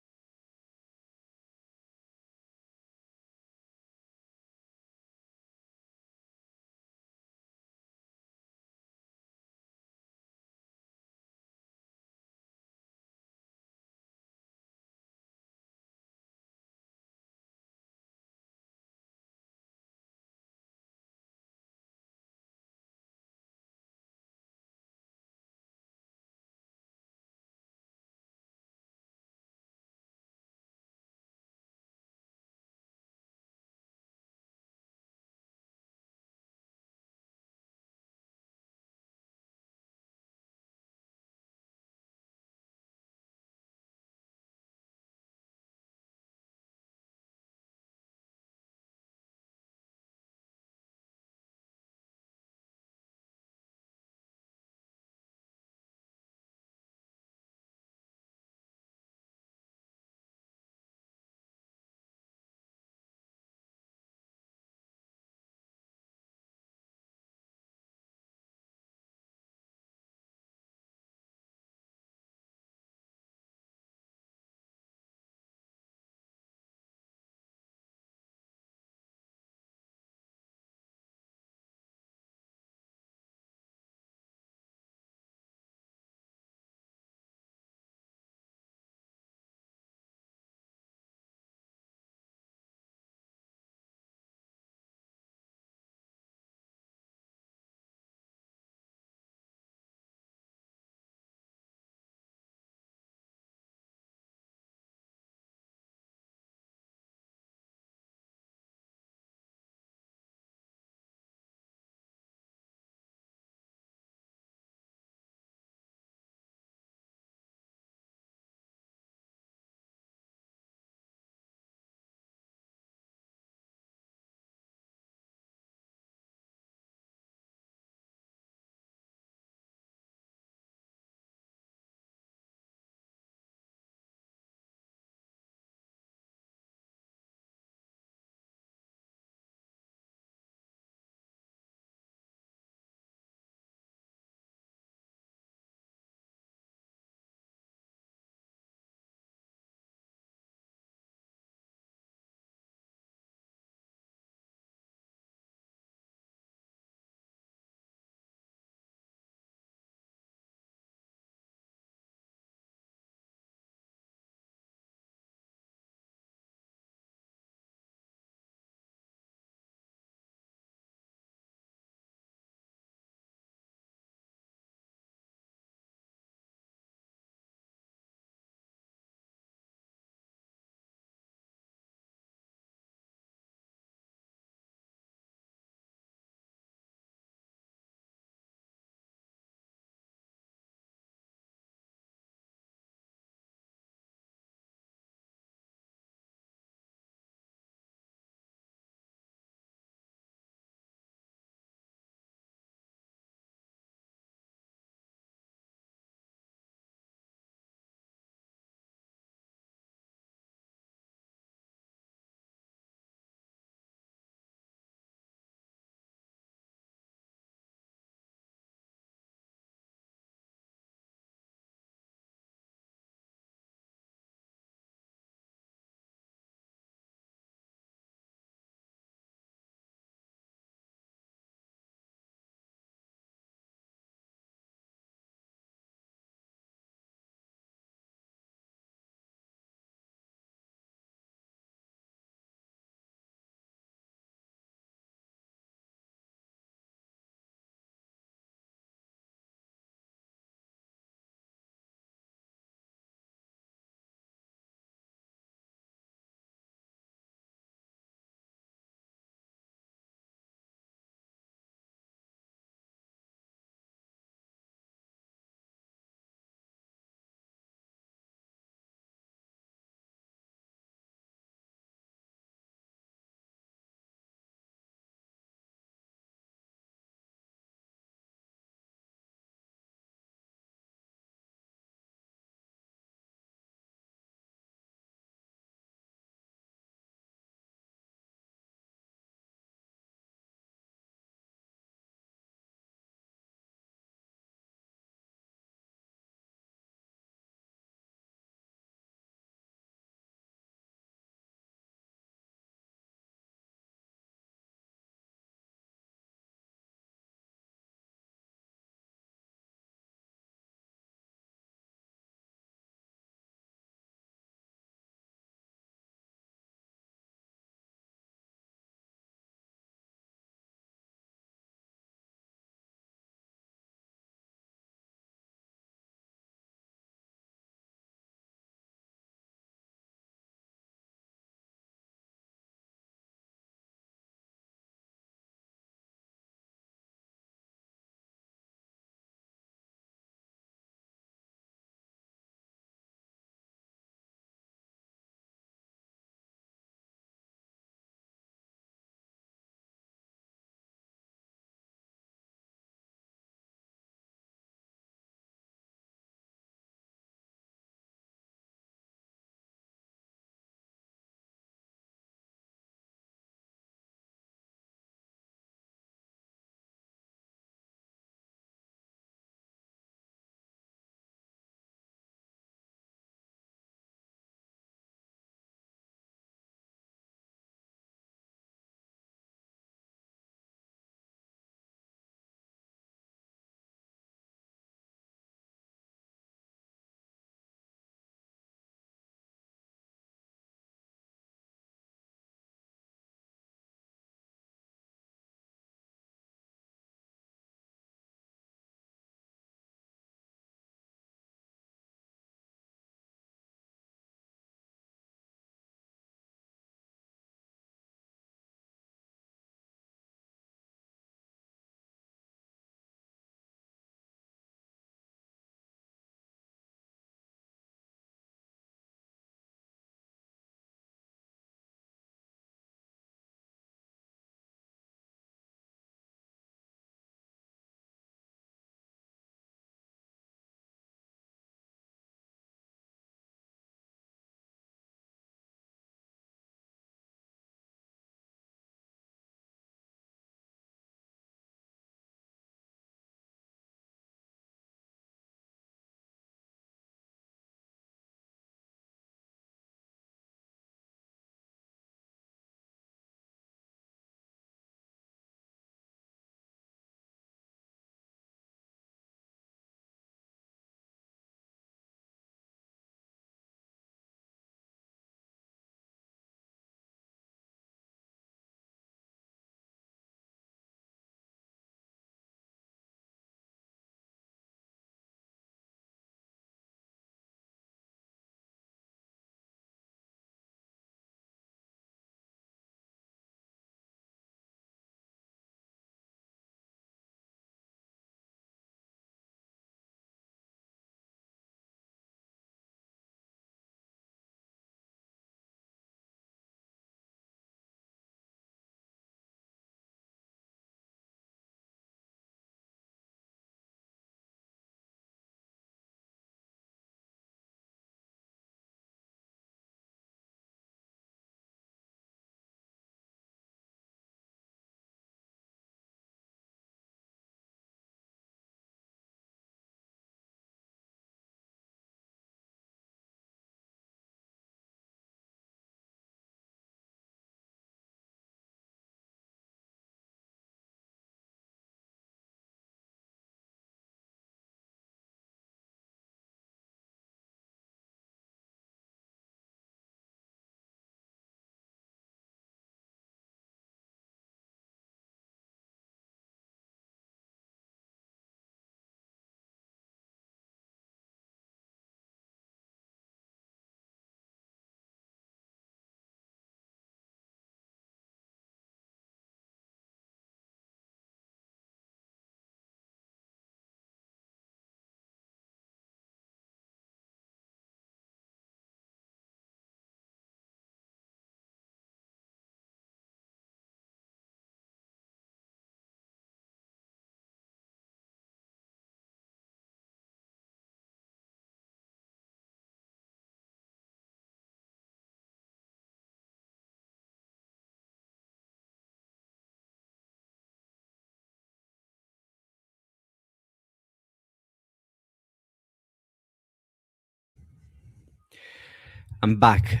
I'm back.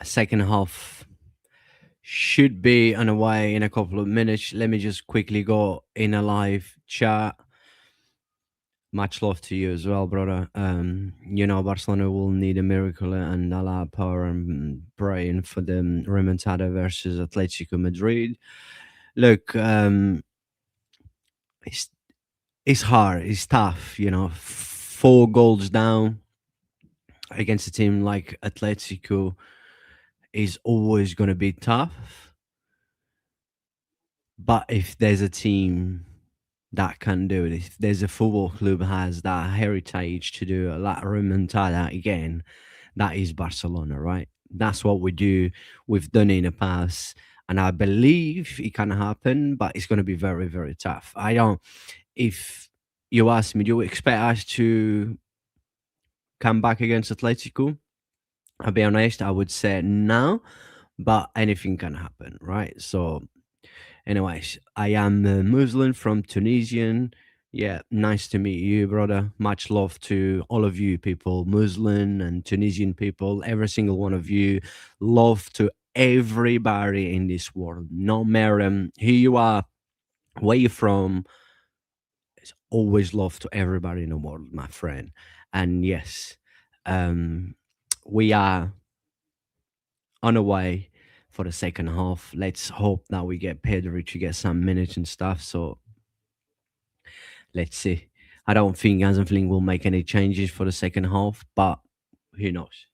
Second half should be on the way in a couple of minutes. Let me just quickly go in a live chat. Much love to you as well, brother. Barcelona will need a miracle and a lot of power and praying for the remontada versus Atletico Madrid. Look, it's it's hard, it's tough. 4 goals down against a team like Atletico is always going to be tough. But if there's a team that can do it, if there's a football club has that heritage to do a La Remontada again, that is Barcelona, right? That's what we do. We've done it in the past, and I believe it can happen, but it's going to be very, very tough. I don't. If you ask me, do you expect us to come back against Atletico? I'll be honest, I would say no, but anything can happen, right? So anyways, I am Muslim from Tunisian. Yeah, nice to meet you, brother. Much love to all of you people, Muslim and Tunisian people, every single one of you. Love to everybody in this world. No matter who you are, where you're from, it's always love to everybody in the world, my friend. And yes, um, we are on the way for the second half. Let's hope that we get Pedro to get some minutes and stuff. So let's see. I don't think Hansen will make any changes for the second half, but who knows?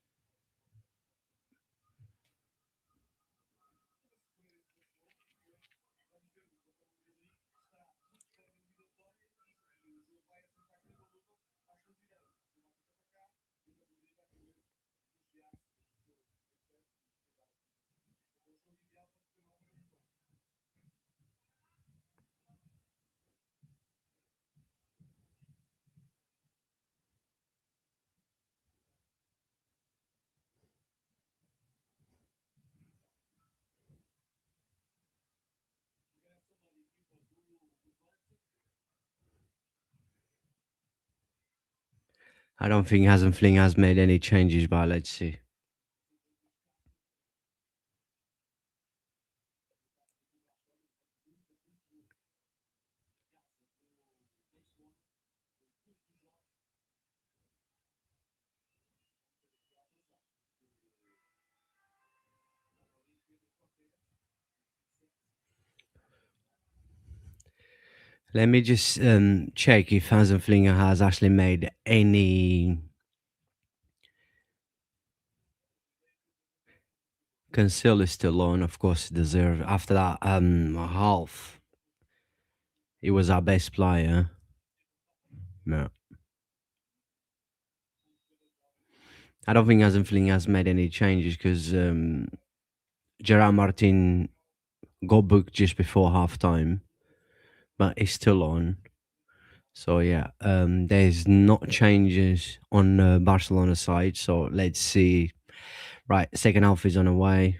I don't think Hansen has made any changes, but let's see. Let me just check if Hansen has actually made any. Cancel is still on, of course, deserve. After that half, he was our best player. No. I don't think Hansen has made any changes because Gerard Martin got booked just before halftime, but it's still on. So yeah, there's not changes on Barcelona side. So let's see. Right, second half is on the way.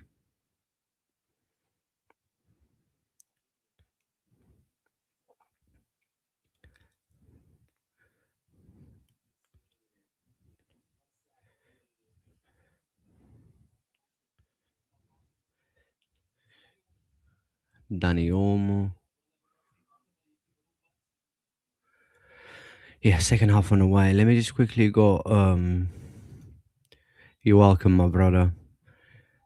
Dani Olmo. Yeah, second half on the way. Let me just quickly go. You're welcome, my brother.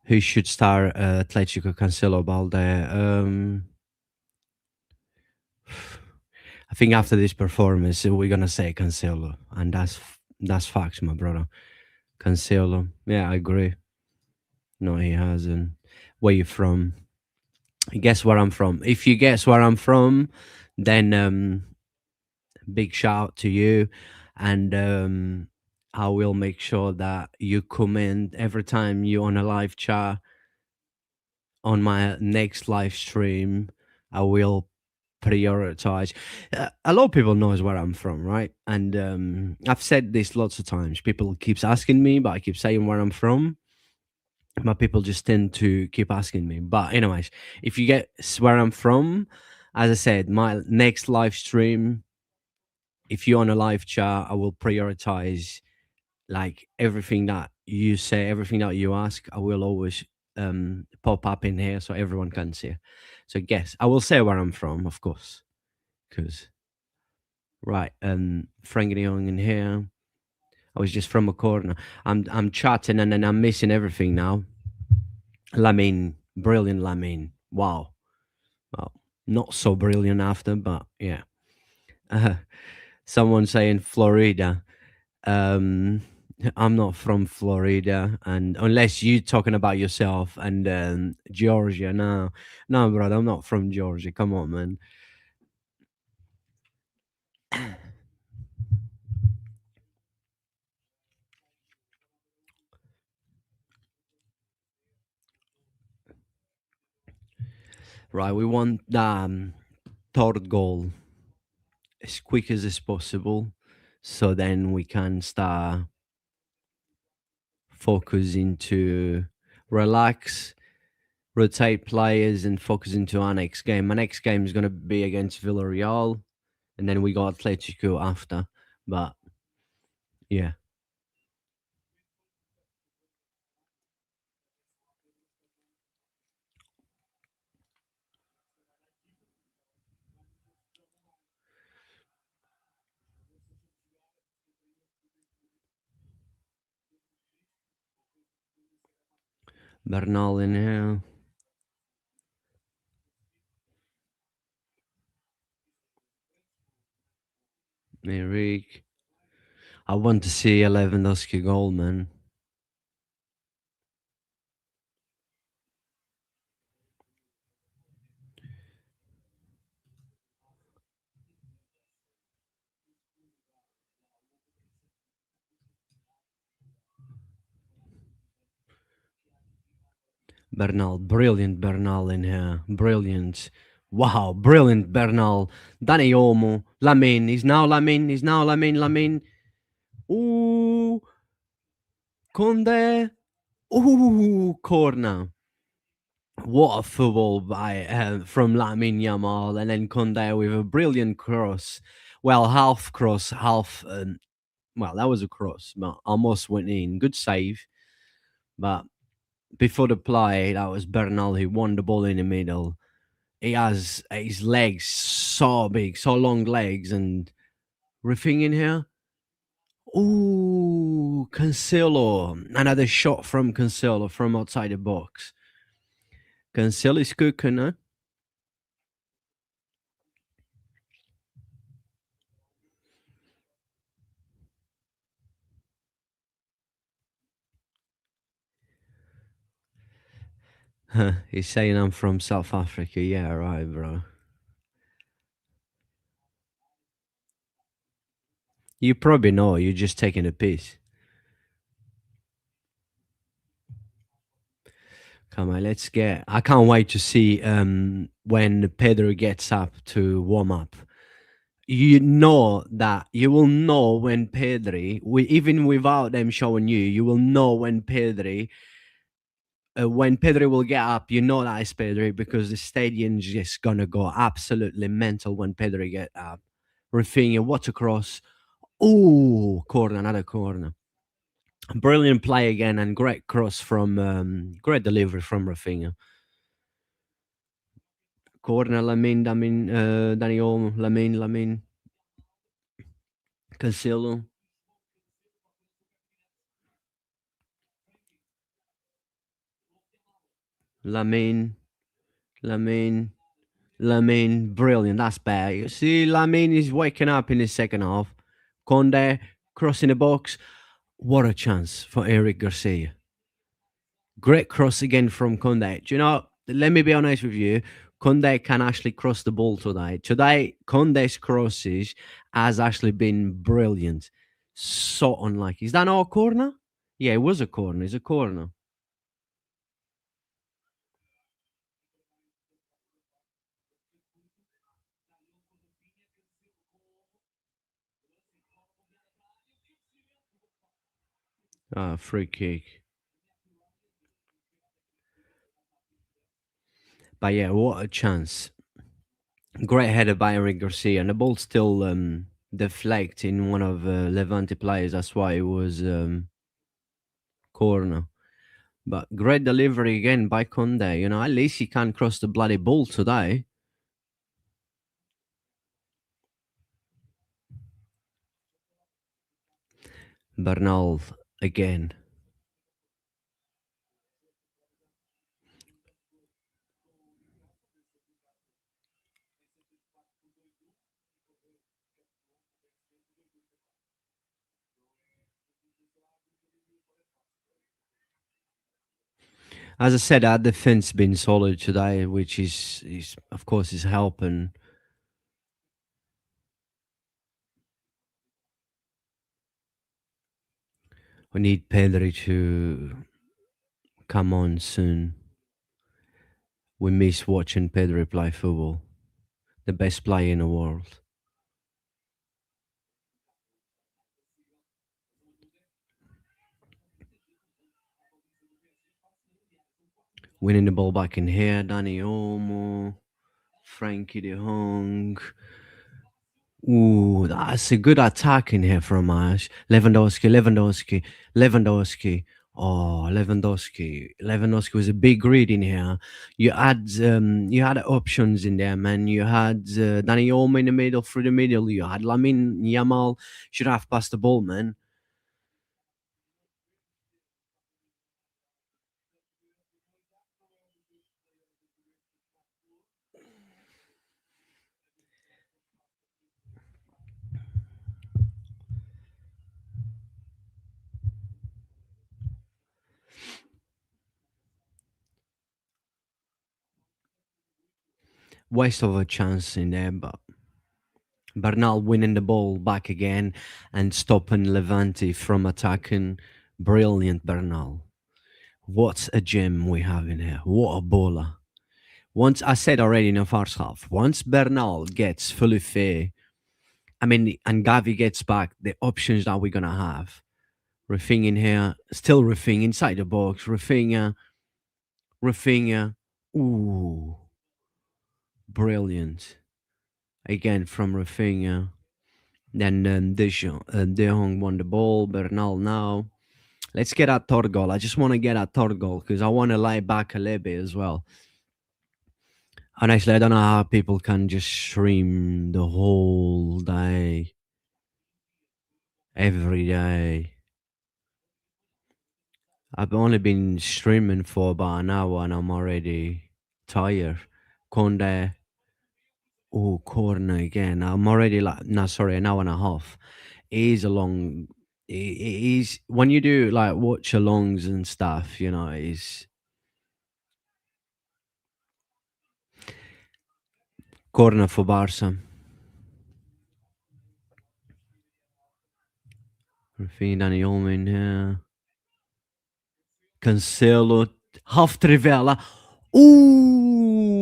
Who should start Atletico Cancelo Balde? I think after this performance, we're gonna say Cancelo, and that's facts, my brother. Cancelo. Yeah, I agree. No, he hasn't. Where you from? Guess where I'm from. If you guess where I'm from, then big shout out to you, and I will make sure that you comment every time you on a live chat on my next live stream. I will prioritize. A lot of people knows where I'm from, right? And I've said this lots of times. People keeps asking me, but I keep saying where I'm from. My people just tend to keep asking me. But anyways, if you get where I'm from, as I said, my next live stream, if you're on a live chat, I will prioritize Like everything that you say, everything that you ask, I will always pop up in here so everyone can see. So guess I will say where I'm from, of course, because right, Frank de Jong in here. I was just from a corner. I'm chatting and then I'm missing everything now. Lamine, brilliant Lamine. Wow. Well, not so brilliant after, but yeah. Uh, someone saying Florida. Um, I'm not from Florida, and unless you talking about yourself and Georgia, no, no, brother, I'm not from Georgia. Come on, man. Right, we want the third goal as quick as possible, so then we can start focusing to relax, rotate players, and focus into our next game. My next game is going to be against Villarreal, and then we got Atletico after. But yeah, Bernal in here, Eric. I want to see a Lewandowski goal, man. Bernal, brilliant Bernal in here, brilliant. Wow, brilliant Bernal. Danny Olmo, Lamine, he's now Lamine. Ooh, Conde. Ooh, corner. What a football by from Lamine Yamal, and then Conde with a brilliant cross. Well, half cross, half. Well, that was a cross, but almost went in. Good save, but before the play, that was Bernal who won the ball in the middle. He has his legs so big, so long legs, and everything in here. Ooh, Cancelo. Another shot from Cancelo from outside the box. Cancelo is cooking, huh? He's saying I'm from South Africa. Yeah, right, bro. You probably know. You're just taking a piss. Come on, let's get. I can't wait to see when Pedro gets up to warm up. You know that you will know when Pedri, even without them showing you, you will know when Pedri will get up. You know that it's Pedri because the stadium's just gonna go absolutely mental when Pedri get up. Rafinha, what a cross! Oh, corner, another corner. Brilliant play again and great cross from great delivery from Rafinha. Corner, Dani Olmo, Lamine, Cancelo, Lamine, Lamine, Lamine, brilliant. That's bad. You see, Lamine is waking up in the second half. Conde crossing the box. What a chance for Eric Garcia. Great cross again from Conde. Do you know, let me be honest with you. Conde can actually cross the ball today. Today, Conde's crosses has actually been brilliant. So unlucky. Is that not a corner? Yeah, it was a corner. It's a corner. Free kick. But yeah, what a chance. Great header by Eric Garcia. And the ball still deflect in one of Levante players. That's why it was corner. But great delivery again by Conde. You know, at least he can't cross the bloody ball today. Bernal again. As I said, our defense been solid today, which is of course is helping. We need Pedri to come on soon. We miss watching Pedri play football. The best player in the world. Winning the ball back in here, Danny Olmo, Frankie de Jong. Ooh, that's a good attack in here from us. Lewandowski. Oh, Lewandowski was a big read in here. You had options in there, man. You had Danny Olmo in the middle, through the middle. You had Lamin Yamal. Should have passed the ball, man. Waste of a chance in there, but Bernal winning the ball back again and stopping Levante from attacking. Brilliant, Bernal. What a gem we have in here. What a baller. Once I said already in the first half, once Bernal gets fully fair, I mean, and Gavi gets back, the options that we're going to have. Rafinha in here, still Rafinha inside the box. Rafinha. Ooh, brilliant. Again from Rafinha. Then De Jong won the ball. Bernal now. Let's get that third goal. I just want to get that third goal because I want to lie back a little bit as well. Honestly, I don't know how people can just stream the whole day, every day. I've only been streaming for about an hour and I'm already tired. Conde, oh, corner again. I'm already like, no, sorry, an hour and a half. It is a long, it is, when you do like watch alongs and stuff, you know, it's corner for Barca. Rafinha, Dani Olmo in here. Cancelo, half Trivela. Ooh!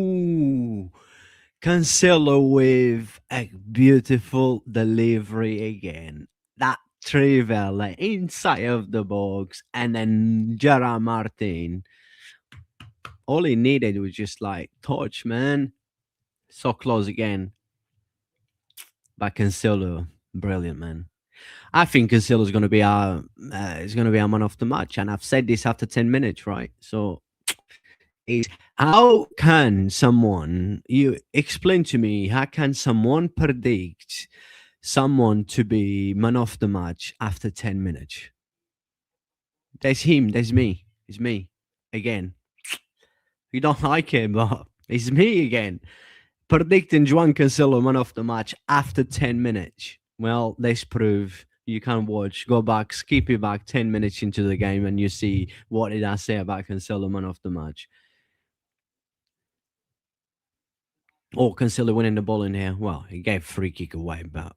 Cancelo with a beautiful delivery again. That Trivela inside of the box, and then Gerard Martin. All he needed was just like touch, man. So close again. But Cancelo, brilliant, man. I think Cancelo's going to be our is going to be our man of the match, and I've said this after 10 minutes, right? So is how can someone you explain to me how can someone predict someone to be man of the match after 10 minutes? There's him, there's me, it's me again. You don't like him, but it's me again predicting Juan Cancelo man of the match after 10 minutes. Well, let's prove you can watch, go back, skip it back 10 minutes into the game, and you see what did I say about Cancelo man of the match. Or Cancelo winning the ball in here. Well, he gave free kick away, but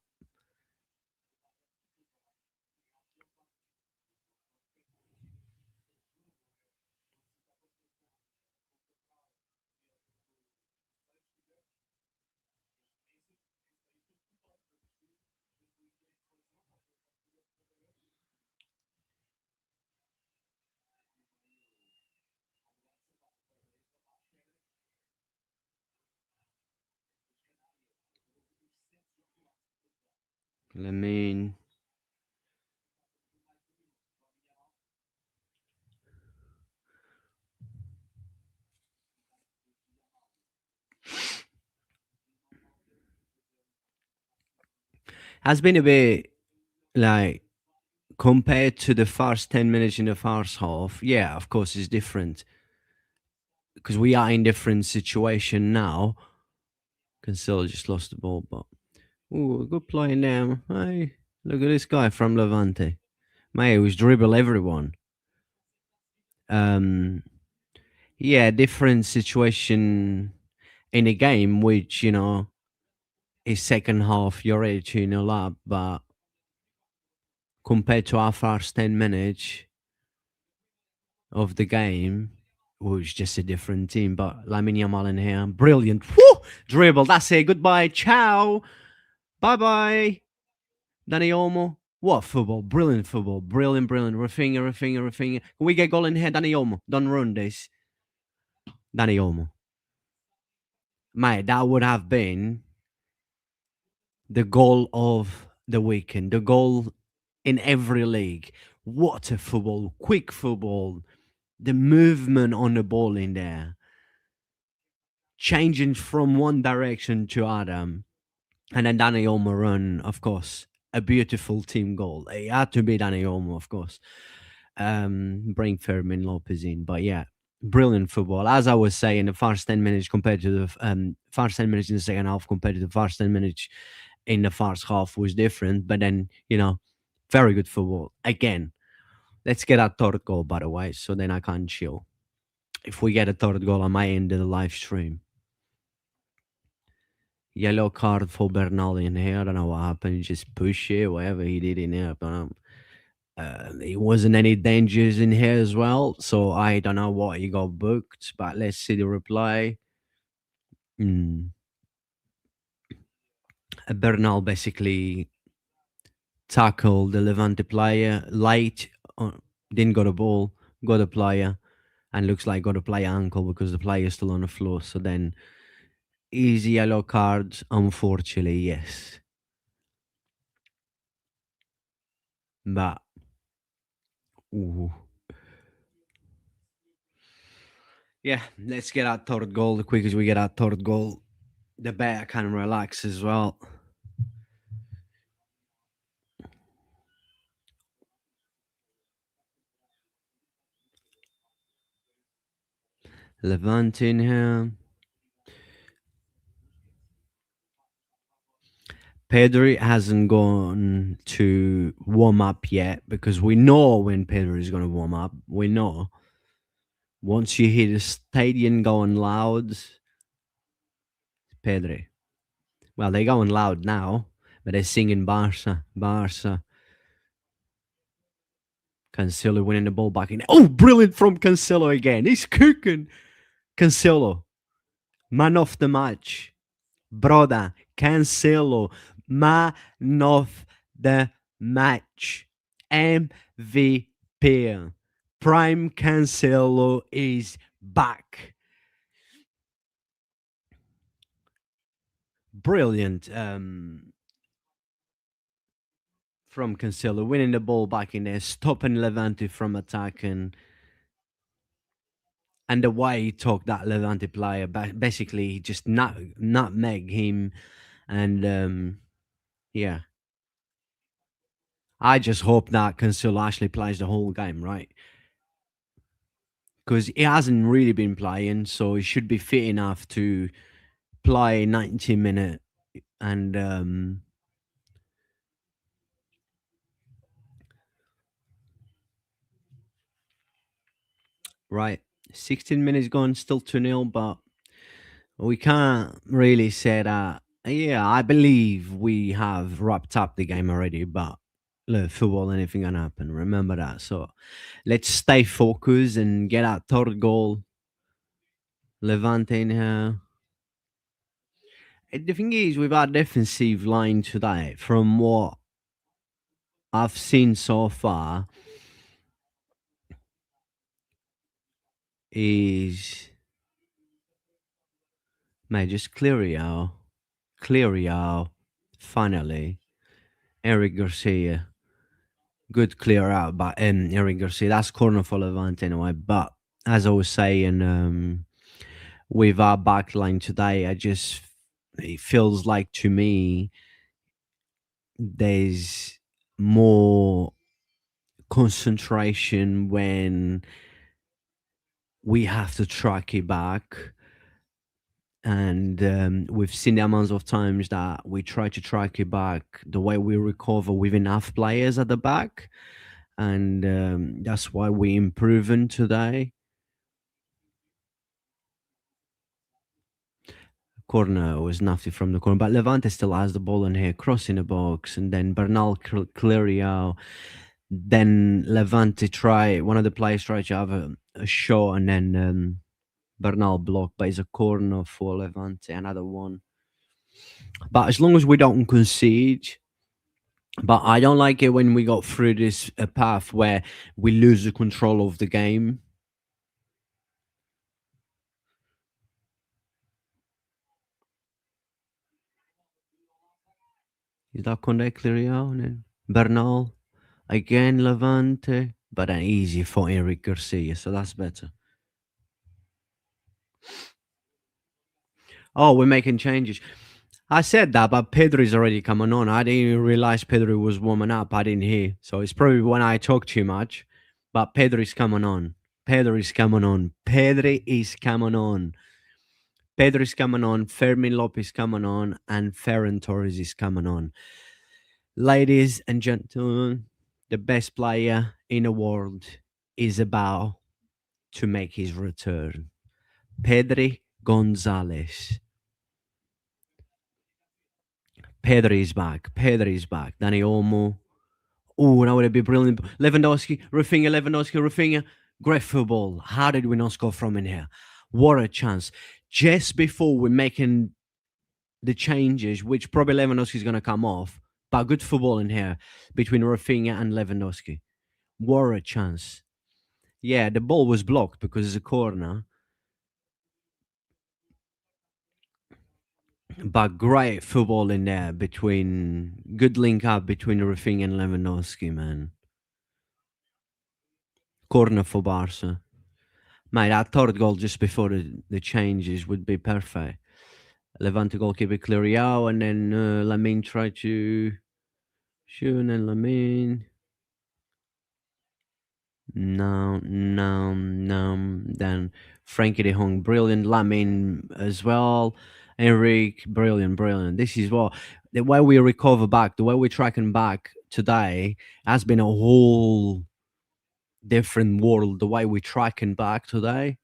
I mean, has been a bit like compared to the first 10 minutes in the first half. Yeah, of course, it's different because we are in different situation now. Cancelo just lost the ball, but ooh, good play now. Hey, look at this guy from Levante. Mate, he was dribble everyone. Um, yeah, different situation in a game, which is second half you're ready to up, but compared to our first 10 minutes of the game, it was just a different team. But Lamine Yamal in here, brilliant. Woo! Dribble. That's it. Goodbye. Ciao. Bye bye. Dani Olmo. What football? Brilliant football. Brilliant, brilliant. Rafinha, Rafinha, Rafinha. Can we get goal in here? Dani Olmo. Don't run this. Dani Olmo. Mate, that would have been the goal of the weekend. The goal in every league. What a football. Quick football. The movement on the ball in there. Changing from one direction to other. And then Danny Olmo run, of course, a beautiful team goal. It had to be Danny Olmo, of course. Bring Fermin Lopez in. But yeah, brilliant football. As I was saying, the first 10 minutes compared to the first 10 minutes in the second half compared to the first 10 minutes in the first half was different. But then, very good football. Again, let's get our third goal, by the way, so then I can chill. If we get a third goal, I might end the live stream. Yellow card for Bernal in here. I don't know what happened. He just pushed it, whatever he did in here. But it wasn't any dangers in here as well. So I don't know what he got booked. But let's see the reply. Mm. Bernal basically tackled the Levante player late. Didn't got a ball. Got a player. And looks like got a player ankle because the player is still on the floor. So then easy yellow cards, unfortunately, yes. But ooh. Yeah, let's get our third goal. The quicker we get our third goal, the better I can relax as well. Levante in here. Pedri hasn't gone to warm up yet because we know when Pedri is going to warm up. We know once you hear the stadium going loud, Pedri. Well, they're going loud now, but they're singing Barca, Barca. Cancelo winning the ball back in. Oh, brilliant from Cancelo again. He's cooking. Cancelo, man of the match. Brother, Cancelo, man of the match. MVP. Prime Cancelo is back. Brilliant from Cancelo, winning the ball back in there, stopping Levante from attacking. And the way he took that Levante player, basically, he just nutmeg him. And yeah, I just hope that Cancelo actually plays the whole game, right? Because he hasn't really been playing, so he should be fit enough to play 90 minutes. And right, 16 minutes gone, still 2-0, but we can't really say that. Yeah, I believe we have wrapped up the game already, but look, football, anything can happen. Remember that. So let's stay focused and get our third goal. Levante in here. The thing is, with our defensive line today, from what I've seen so far, is mate, just clear it out. Clear it out. Finally. Eric Garcia. Good clear out by Eric Garcia. That's corner for Levante anyway. But as I was saying, with our backline today, it feels like to me there's more concentration when we have to track it back. And we've seen the amounts of times that we try to track it back, the way we recover with enough players at the back. And that's why we're improving today. Corner was nothing from the corner, but Levante still has the ball in here, crossing the box, and then Bernal clear it out. Then Levante one of the players tried to have a shot, and then Bernal blocked, but it's a corner for Levante, another one. But as long as we don't concede, but I don't like it when we got through this path where we lose the control of the game. Is that Conde clear it out? And then Bernal again, Levante, but an easy for Eric Garcia, so that's better. Oh, we're making changes. I said that, but Pedro's already coming on. I didn't even realize Pedro was warming up. I didn't hear. So it's probably when I talk too much. But Pedro is coming on. Pedro is coming on. Pedro is coming on. Pedro is coming on. Fermin Lopez coming on. And Ferran Torres is coming on. Ladies and gentlemen, the best player in the world is about to make his return. Pedri Gonzalez. Pedri is back. Pedri is back. Dani Olmo. Oh, that would be brilliant. Lewandowski, Rafinha. Great football. How did we not score from in here? What a chance. Just before we're making the changes, which probably Lewandowski is going to come off, but good football in here between Rafinha and Lewandowski. What a chance. Yeah, the ball was blocked because it's a corner, but great football in there good link up between Rafinha and Lewandowski, man. Corner for Barca. Mate, that third goal just before the changes would be perfect. Levante goalkeeper clear out, and then Lamine tried to shoot, and then Lamine. No, no, no. Then Frankie de Jong, brilliant. Lamine as well. Enrique, brilliant, brilliant. This is what the way we recover back, the way we're tracking back today has been a whole different world. The way we're tracking back today.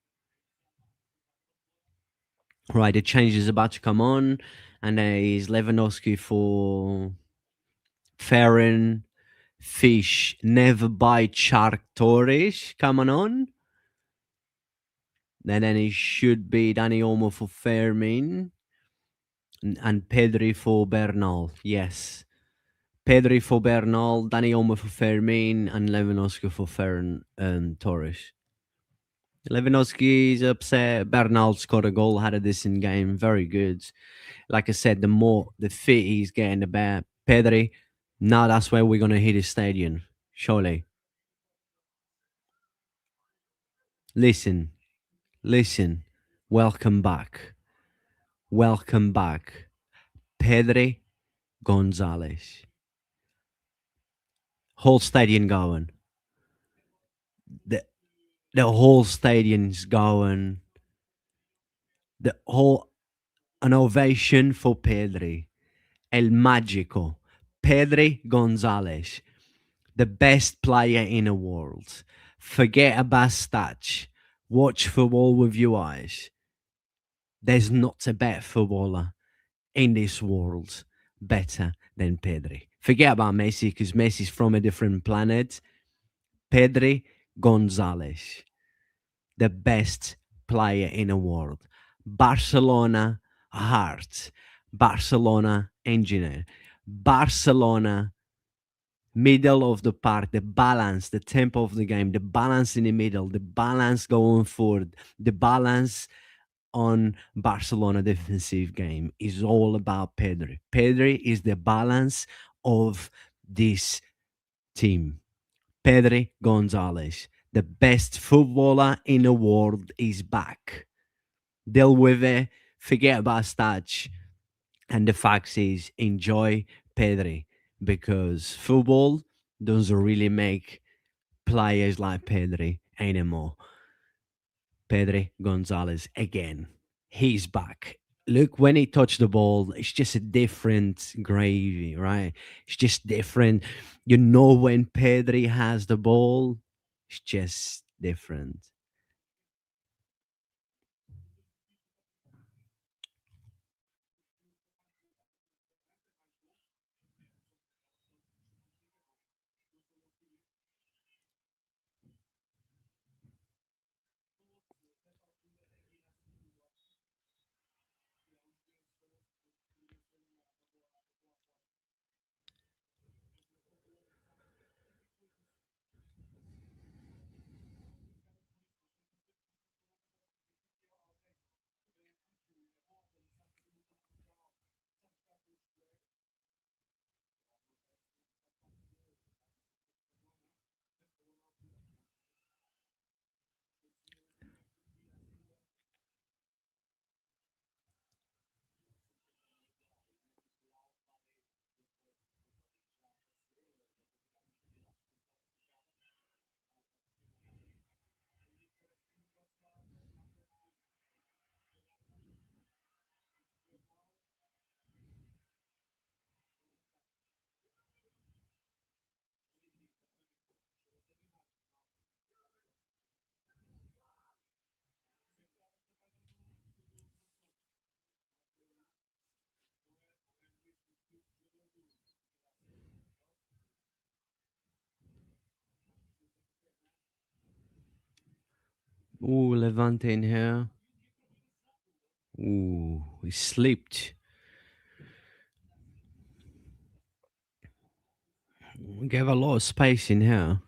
Right, the change is about to come on, and there is Lewandowski for Ferrin, Fish, Never by Shark Torres coming on. Then it should be Dani Olmo for Fermin and Pedri for Bernal. Yes. Pedri for Bernal, Dani Olmo for Fermin, and Lewandowski for Ferran Torres. Lewandowski is upset. Bernal scored a goal, had a decent game. Very good. Like I said, the more the fit he's getting, the better. Pedri, now that's where we're going to hit the stadium. Surely. Listen, listen. Welcome back. Welcome back. Pedri Gonzalez. Whole stadium going. The, the whole stadium's going. The whole an ovation for Pedri. El Mágico. Pedri Gonzalez. The best player in the world. Forget about stats. Watch football with your eyes. There's not a better footballer in this world better than Pedri. Forget about Messi because Messi's from a different planet. Pedri Gonzalez, the best player in the world. Barcelona heart. Barcelona engineer. Barcelona middle of the park, the balance, the tempo of the game, the balance in the middle, the balance going forward, the balance on Barcelona defensive game is all about Pedri. Pedri is the balance of this team. Pedri Gonzalez, the best footballer in the world, is back. Deal with it, forget about stats. And the fact is, enjoy Pedri because football doesn't really make players like Pedri anymore. Pedri Gonzalez again. He's back. Look, when he touched the ball, it's just a different gravy, right? It's just different. You know, when Pedri has the ball, it's just different. Ooh, Levante in here. Ooh, he slipped. We gave a lot of space in here.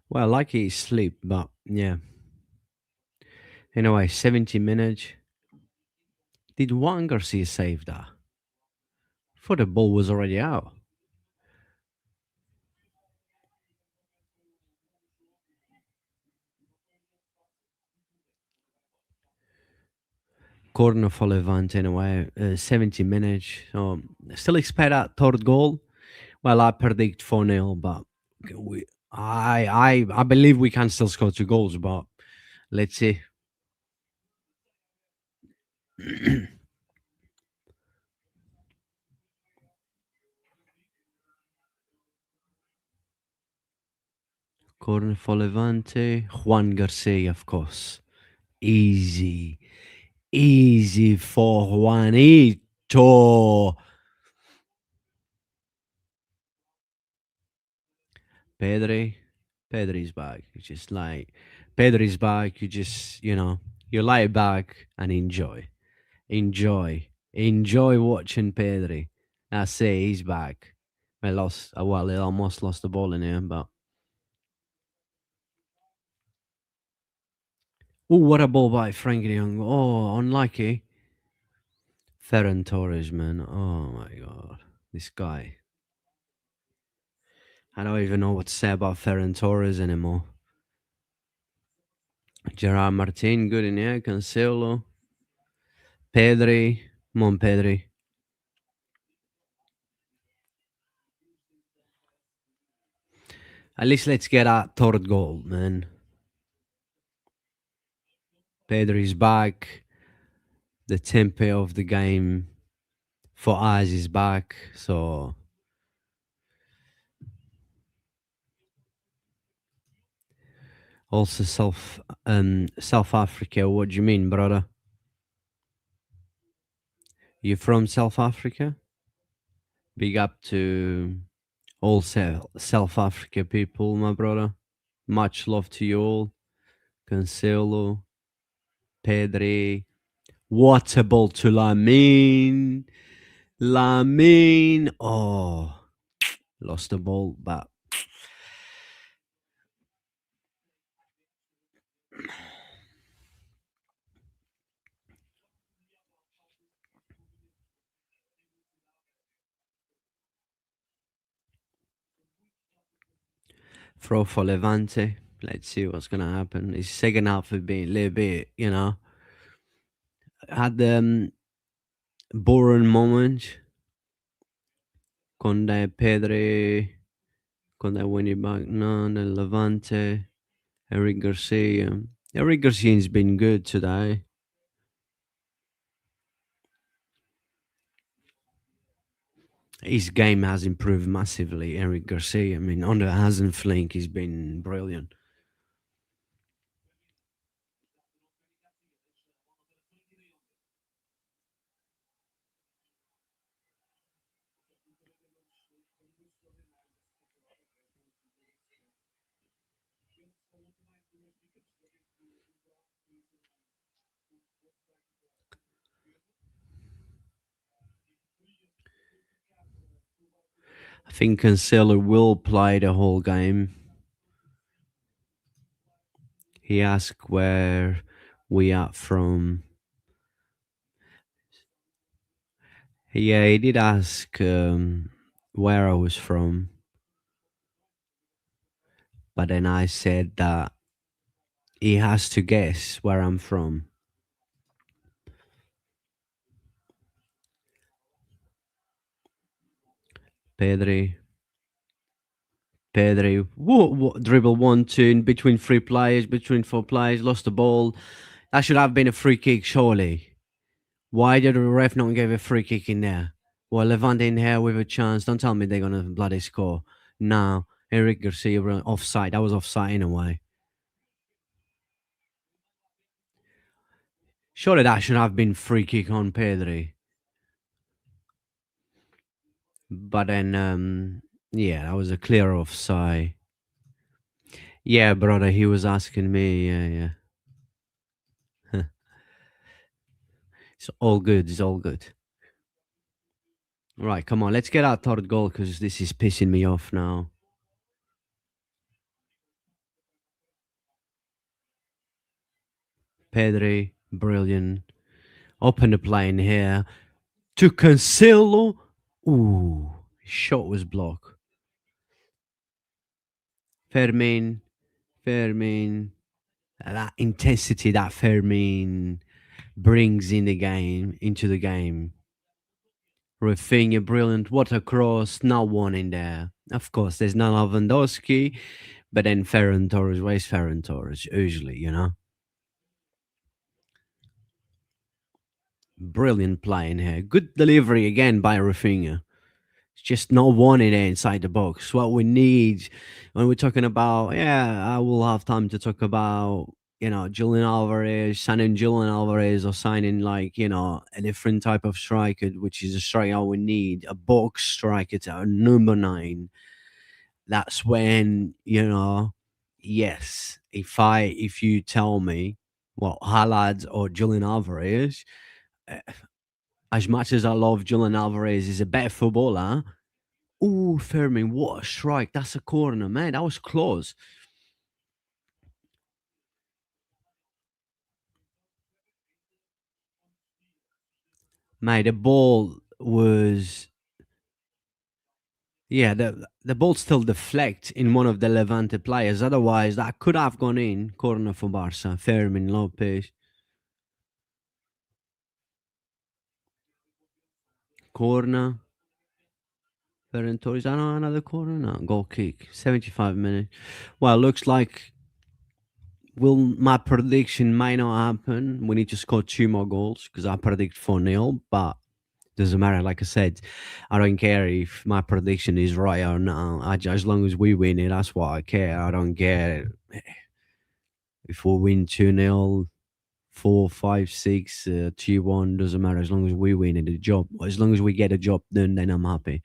Well, like he slipped, but yeah. Anyway, 70 minutes. Did Juan Garcia save that? I thought the ball was already out. Corner for Levante anyway. 70 minutes. So still expect that third goal. Well, I predict 4-0, but I believe we can still score two goals, but let's see. Corner for Levante. Juan Garcia, of course. Easy. Easy for Juanito. Pedri. Pedri's back. It's just like Pedri's back. You just, you lie back and enjoy. Enjoy. Enjoy watching Pedri. That's it. He's back. I lost. Well, he almost lost the ball in here, but. Oh, what a ball by Frankie de Jong. Oh, unlucky. Ferran Torres, man. Oh my god. This guy. I don't even know what to say about Ferran Torres anymore. Gerard Martin, good in here. Cancelo. Pedri. Mon Pedri. At least let's get that third goal, man. Pedri's back. The tempo of the game for us is back. So also South Africa. What do you mean, brother? You from South Africa? Big up to all South Africa people, my brother. Much love to you all. Cancelo, Pedri. What a ball to Lamine. Lamine. Oh, lost the ball, but Throw for Levante. Let's see what's gonna happen. His second half has been a little bit, had the boring moment. Conde Pedri, Conde winning back none, and Levante, Eric Garcia. Eric Garcia's been good today. His game has improved massively, Eric Garcia. I mean, on the Hazen flank, he's been brilliant. I think Cancelo will play the whole game. He asked where we are from. Yeah, he did ask where I was from, but then I said that he has to guess where I'm from. Pedri, Pedri, dribble 1-2 in between three players, between four players, lost the ball. That should have been a free kick, surely. Why did the ref not give a free kick in there? Well, Levante in here with a chance. Don't tell me they're gonna bloody score. No, Eric Garcia offside. That was offside in a way. Surely that should have been free kick on Pedri. But then, yeah, that was a clear offside. Yeah, brother, he was asking me. Yeah, yeah. It's all good. It's all good. Right, come on, let's get our third goal because this is pissing me off now. Pedri, brilliant. Open the play in here to Cancelo. Ooh, shot was blocked. Fermin, Fermin. That intensity that Fermin brings into the game. Rafinha, brilliant. What a cross. Not one in there. Of course, there's no Lewandowski, but then Ferran Torres. Where's Ferran Torres? Usually. Brilliant play in here. Good delivery again by Rafinha. It's just not one in there inside the box. What we need when we're talking about, yeah, I will have time to talk about, Julian Alvarez, signing Julian Alvarez or signing like, a different type of striker, which is a striker we need, a box striker to our number nine. That's when, yes, if you tell me, well, Haaland or Julian Alvarez, eh, as much as I love Julian Alvarez, is a better footballer. Ooh, Fermin, what a strike. That's a corner, man. That was close. Mate, the ball was, yeah, the ball still deflect in one of the Levante players. Otherwise, that could have gone in. Corner for Barca. Fermin Lopez. Corner. Ferran Torres. I know another corner. No, goal kick. 75 minutes. Well, looks like my prediction might not happen. We need to score two more goals because I predict 4-0, but doesn't matter. Like I said, I don't care if my prediction is right or not. As long as we win it, that's what I care. I don't care if we win 2-0, 4, 5, 6, 2-1. Doesn't matter. As long as we win it, the job. As long as we get a job done, then I'm happy.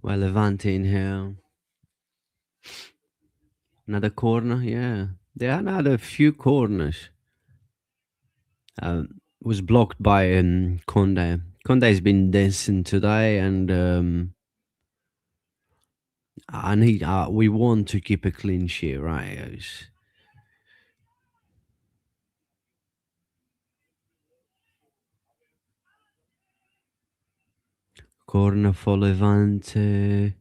Well, Levante in here. Another corner, yeah. There are another few corners. Was blocked by Conde. Conde's been dancing today, and we want to keep a clean sheet, right? Corner for Levante.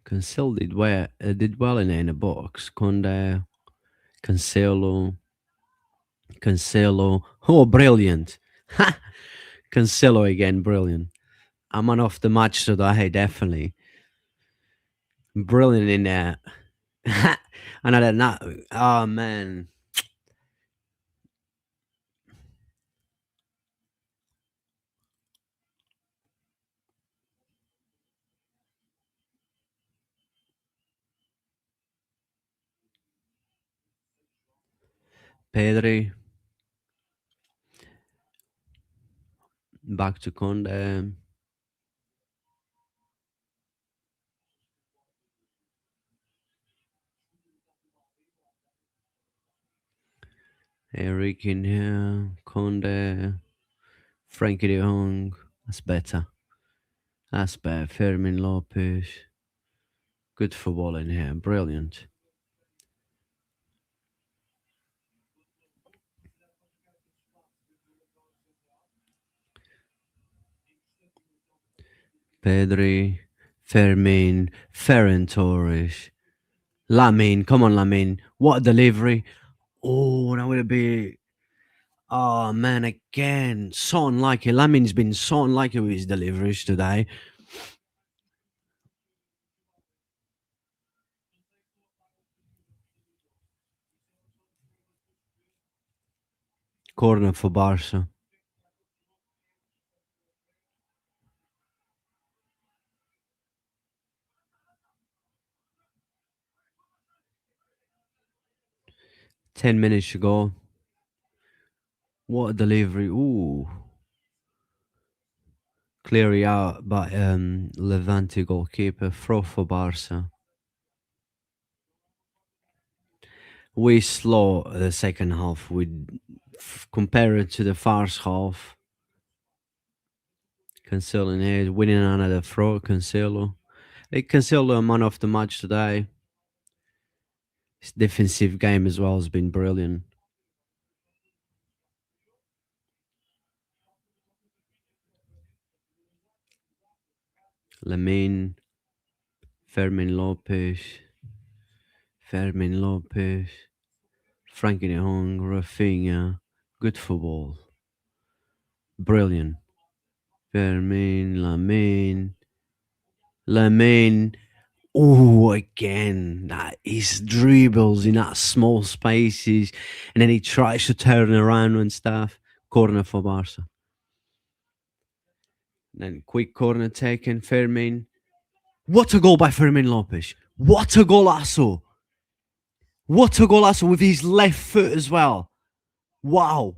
Cancel did well in the box. Conde, Cancelo, Cancelo. Oh, brilliant! Ha! Cancelo again, brilliant. I'm on off the match today, definitely. Brilliant in there. Another not. Oh man, Pedri back to Conde. Eric in here. Conde. Frankie de Jong. That's better. That's better. Fermin Lopez. Good football in here. Brilliant. Pedri. Fermin. Ferran Torres. Lamin. Come on, Lamin. What a delivery. Oh, that would be. Oh, man, again. So unlucky. Lamin's been so unlucky with his deliveries today. Corner for Barca. 10 minutes to go. What a delivery. Ooh. Clearly out by Levante goalkeeper. Throw for Barca. We slow the second half. We compare it to the first half. Cancelo in here, winning another throw. Cancelo. Hey, Cancelo, a man of the match today. His defensive game as well has been brilliant. Lamine, Fermin Lopez, Fermin Lopez, Frankie de Jong, Rafinha. Good football. Brilliant. Fermin, Lamine. Oh, again, that his dribbles in that small spaces, and then he tries to turn around and stuff. Corner for Barca. Then quick corner taken. Fermin. What a goal by Fermin Lopez. What a golazo. What a golazo with his left foot as well. Wow.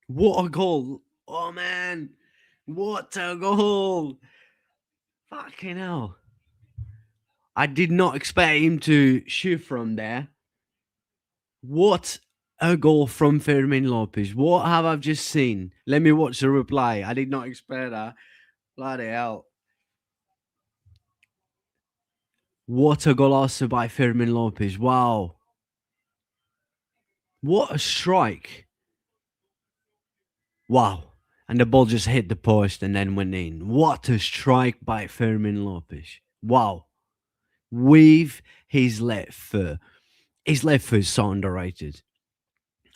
What a goal. Oh, man. What a goal. Fucking hell. I did not expect him to shoot from there. What a goal from Fermin Lopez. What have I just seen? Let me watch the replay. I did not expect that. Bloody hell. What a golazo by Fermin Lopez. Wow. What a strike. Wow. And the ball just hit the post and then went in. What a strike by Fermin Lopez. Wow. With his left foot. His left foot is so underrated.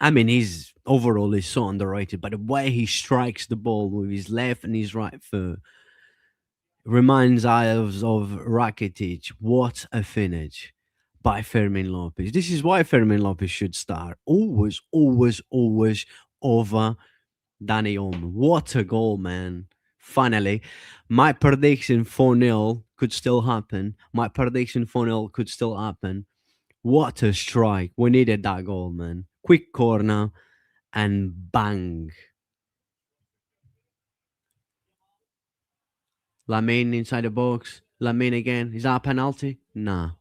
I mean, he's overall is so underrated, but the way he strikes the ball with his left and his right foot reminds us of Rakitic. What a finish by Fermin Lopez. This is why Fermin Lopez should start. Always, always, always over Danny Olmo. What a goal, man. Finally, my prediction 4-0 could still happen. My prediction 4-0 could still happen. What a strike. We needed that goal, man. Quick corner and bang. Lamine inside the box. Lamine again. Is that a penalty? Nah.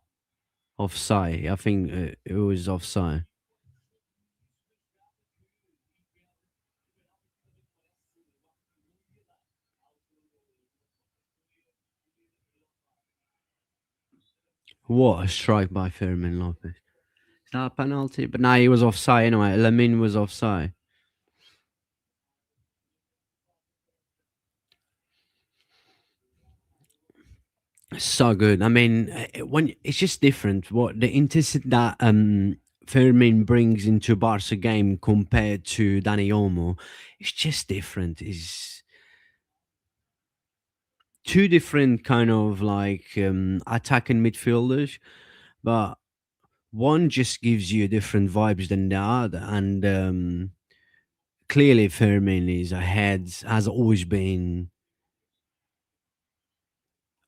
Offside. I think it was offside. What a strike by Fermin Lopez. Is that a penalty? But nah, he was offside anyway. Lamine was offside. So good. I mean, when it's just different. What the intensity that Fermin brings into Barca game compared to Dani Olmo, it's just different. Is two different kind of like attacking midfielders, but one just gives you different vibes than the other. And clearly, Fermin is ahead, has always been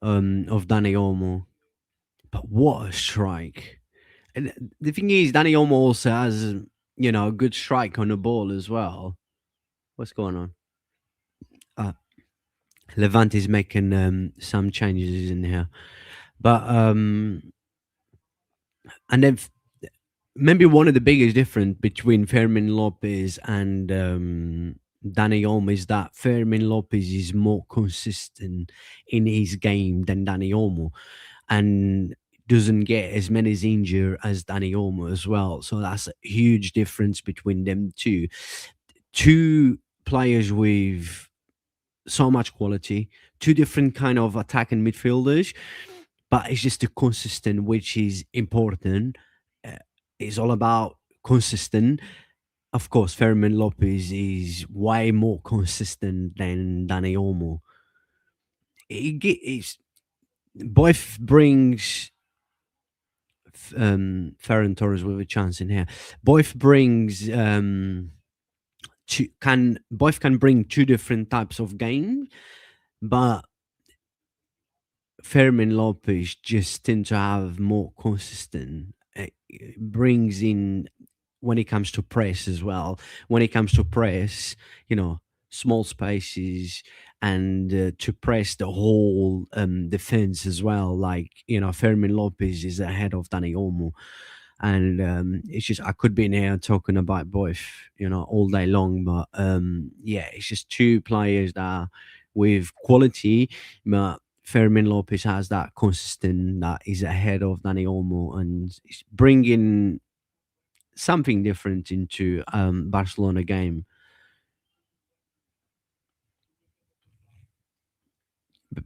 of Dani Olmo. But what a strike! And the thing is, Dani Olmo also has, a good strike on the ball as well. What's going on? Uh, Levante is making some changes in here, but and then maybe one of the biggest difference between Fermin Lopez and Dani Olmo is that Fermin Lopez is more consistent in his game than Dani Olmo, and doesn't get as many injuries as Dani Olmo as well. So that's a huge difference between them two. Two players with so much quality, two different kind of attacking midfielders, but it's just the consistent, which is important. Uh, it's all about consistent. Of course, Fermin Lopez is way more consistent than Dani Olmo. It's both brings Ferran Torres with a chance in here. Both brings can both can bring two different types of game, but Fermin Lopez just tend to have more consistent. Brings in when it comes to press as well. When it comes to press, small spaces and to press the whole defense as well. Like Fermin Lopez is ahead of Dani Olmo, and it's just I could be in here talking about both, all day long. But yeah, it's just two players that are with quality, but Fermin Lopez has that consistent that is ahead of Dani Olmo and is bringing something different into Barcelona game.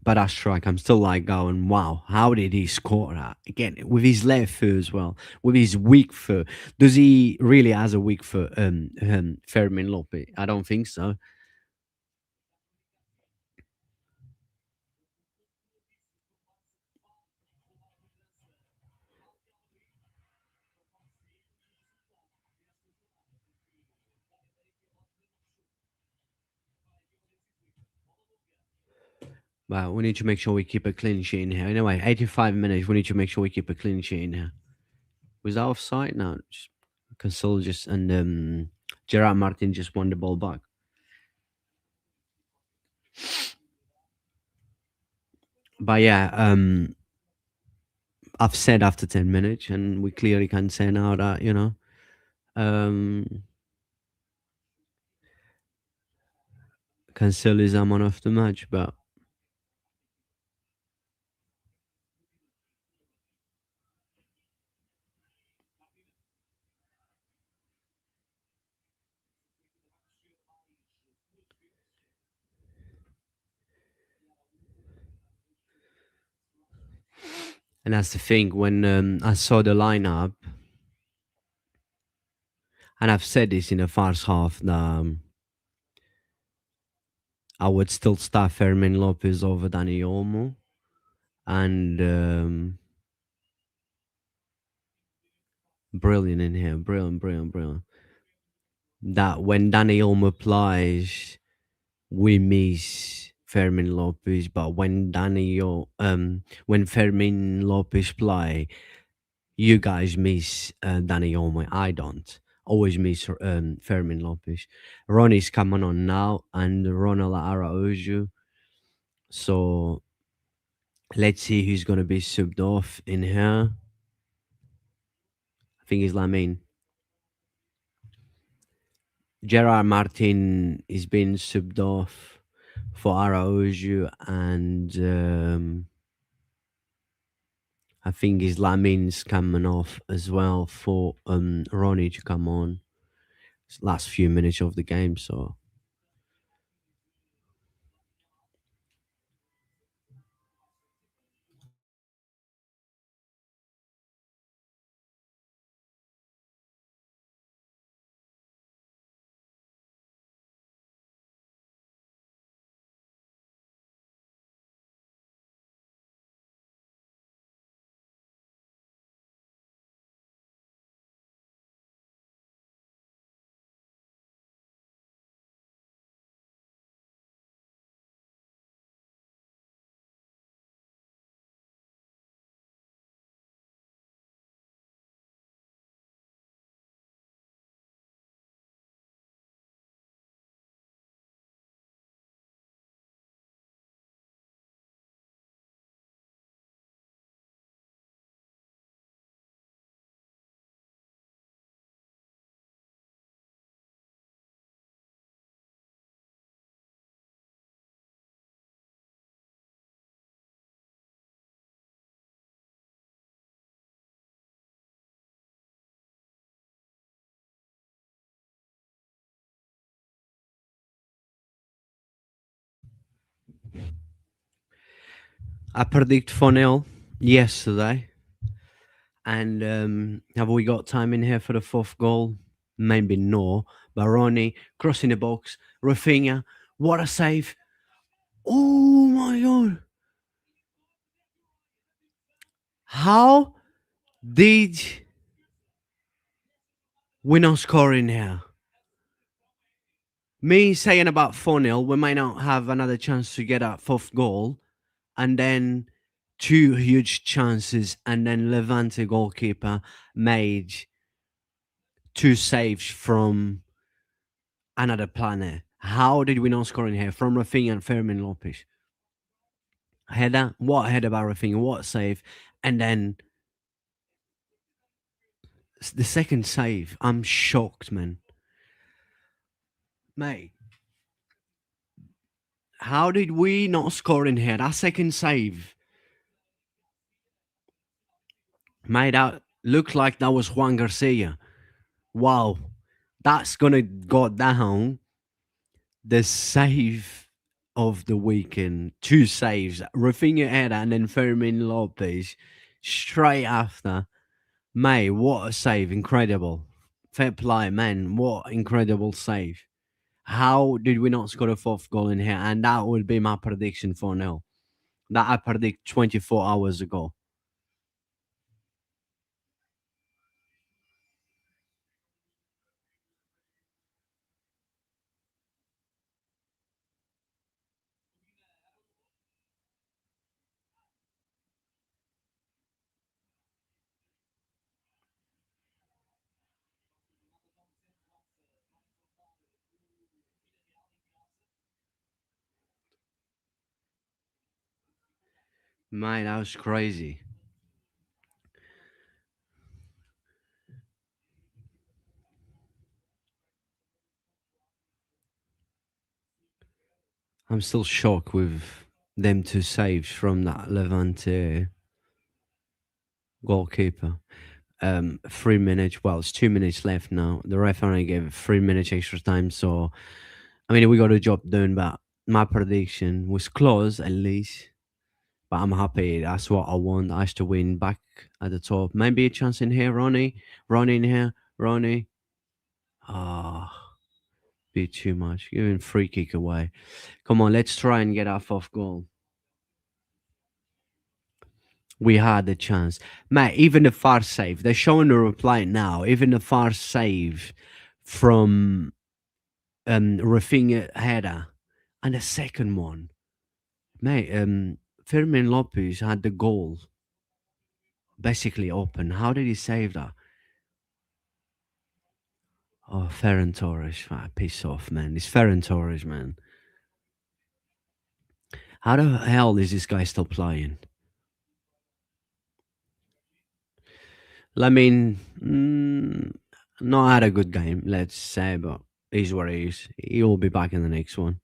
But that strike, I'm still like going, wow, how did he score that? Again, with his left foot as well, with his weak foot. Does he really has a weak foot, Fermin Lopez? I don't think so. But we need to make sure we keep a clean sheet in here. Anyway, 85 minutes, we need to make sure we keep a clean sheet in here. Was that offside? No, just Cancelo just and Gerard Martin just won the ball back. But yeah, I've said after 10 minutes, and we clearly can say now that, um, Cancelo is a man of the match. But and that's the thing when I saw the lineup, and I've said this in the first half that I would still start Fermin Lopez over Dani Olmo, and brilliant in here, brilliant, brilliant, brilliant. That when Dani Olmo plays, we miss Fermin Lopez, but when Fermin Lopez play, you guys miss Dani Olmo. I don't. Always miss Fermin Lopez. Ronnie's coming on now, and Ronald Araujo. So let's see who's gonna be subbed off in here. I think it's Lamine. Gerard Martin is being subbed off for Araujo, and I think his Lamin's coming off as well for Ronnie to come on. Last few minutes of the game, so I predict 4-0 yesterday. And have we got time in here for the fourth goal? Maybe no. Baroni crossing the box. Rafinha, what a save! Oh my god! How did we not score in here? Me saying about 4-0, we might not have another chance to get that fourth goal, and then two huge chances, and then Levante goalkeeper made two saves from another planet. How did we not score in here? From Rafinha and Fermin Lopez. Header, what header by Rafinha, what save, and then the second save. I'm shocked, man. Mate, how did we not score in here? That second save, mate, that looked like that was Juan Garcia. Wow, that's gonna go down the save of the weekend. Two saves, Rafinha header and then Fermin Lopez straight after. Mate, what a save! Incredible. Fair play, man. What incredible save. How did we not score a fourth goal in here? And that would be my prediction for now. That I predict 24 hours ago. Man, that was crazy. I'm still shocked with them two saves from that Levante goalkeeper. 3 minutes. Well, it's 2 minutes left now. The referee gave 3 minutes extra time, so I mean we got a job done. But my prediction was close at least. But I'm happy. That's what I want. Us to win back at the top. Maybe a chance in here, Ronnie. Ronnie in here. Ronnie. Ah, be too much. Giving free kick away. Come on, let's try and get our fourth goal. We had the chance. Mate, even the far save. They're showing the replay now. Even the far save from Rafinha header. And the second one. Mate, Fermin Lopez had the goal basically open. How did he save that? Oh, Ferran Torres. Ah, piss off, man. It's Ferran Torres, man. How the hell is this guy still playing? I mean, not had a good game, let's say, but he's what he is. He will be back in the next one.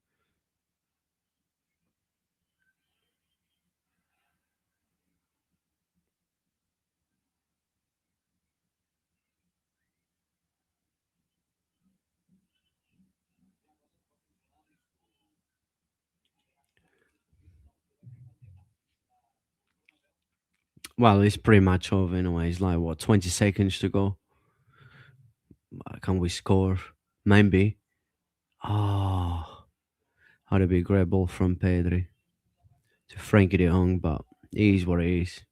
Well, it's pretty much over anyway. It's like, what, 20 seconds to go? Can we score? Maybe. Oh, had a big great ball from Pedri to Frankie de Jong, but he is what he is.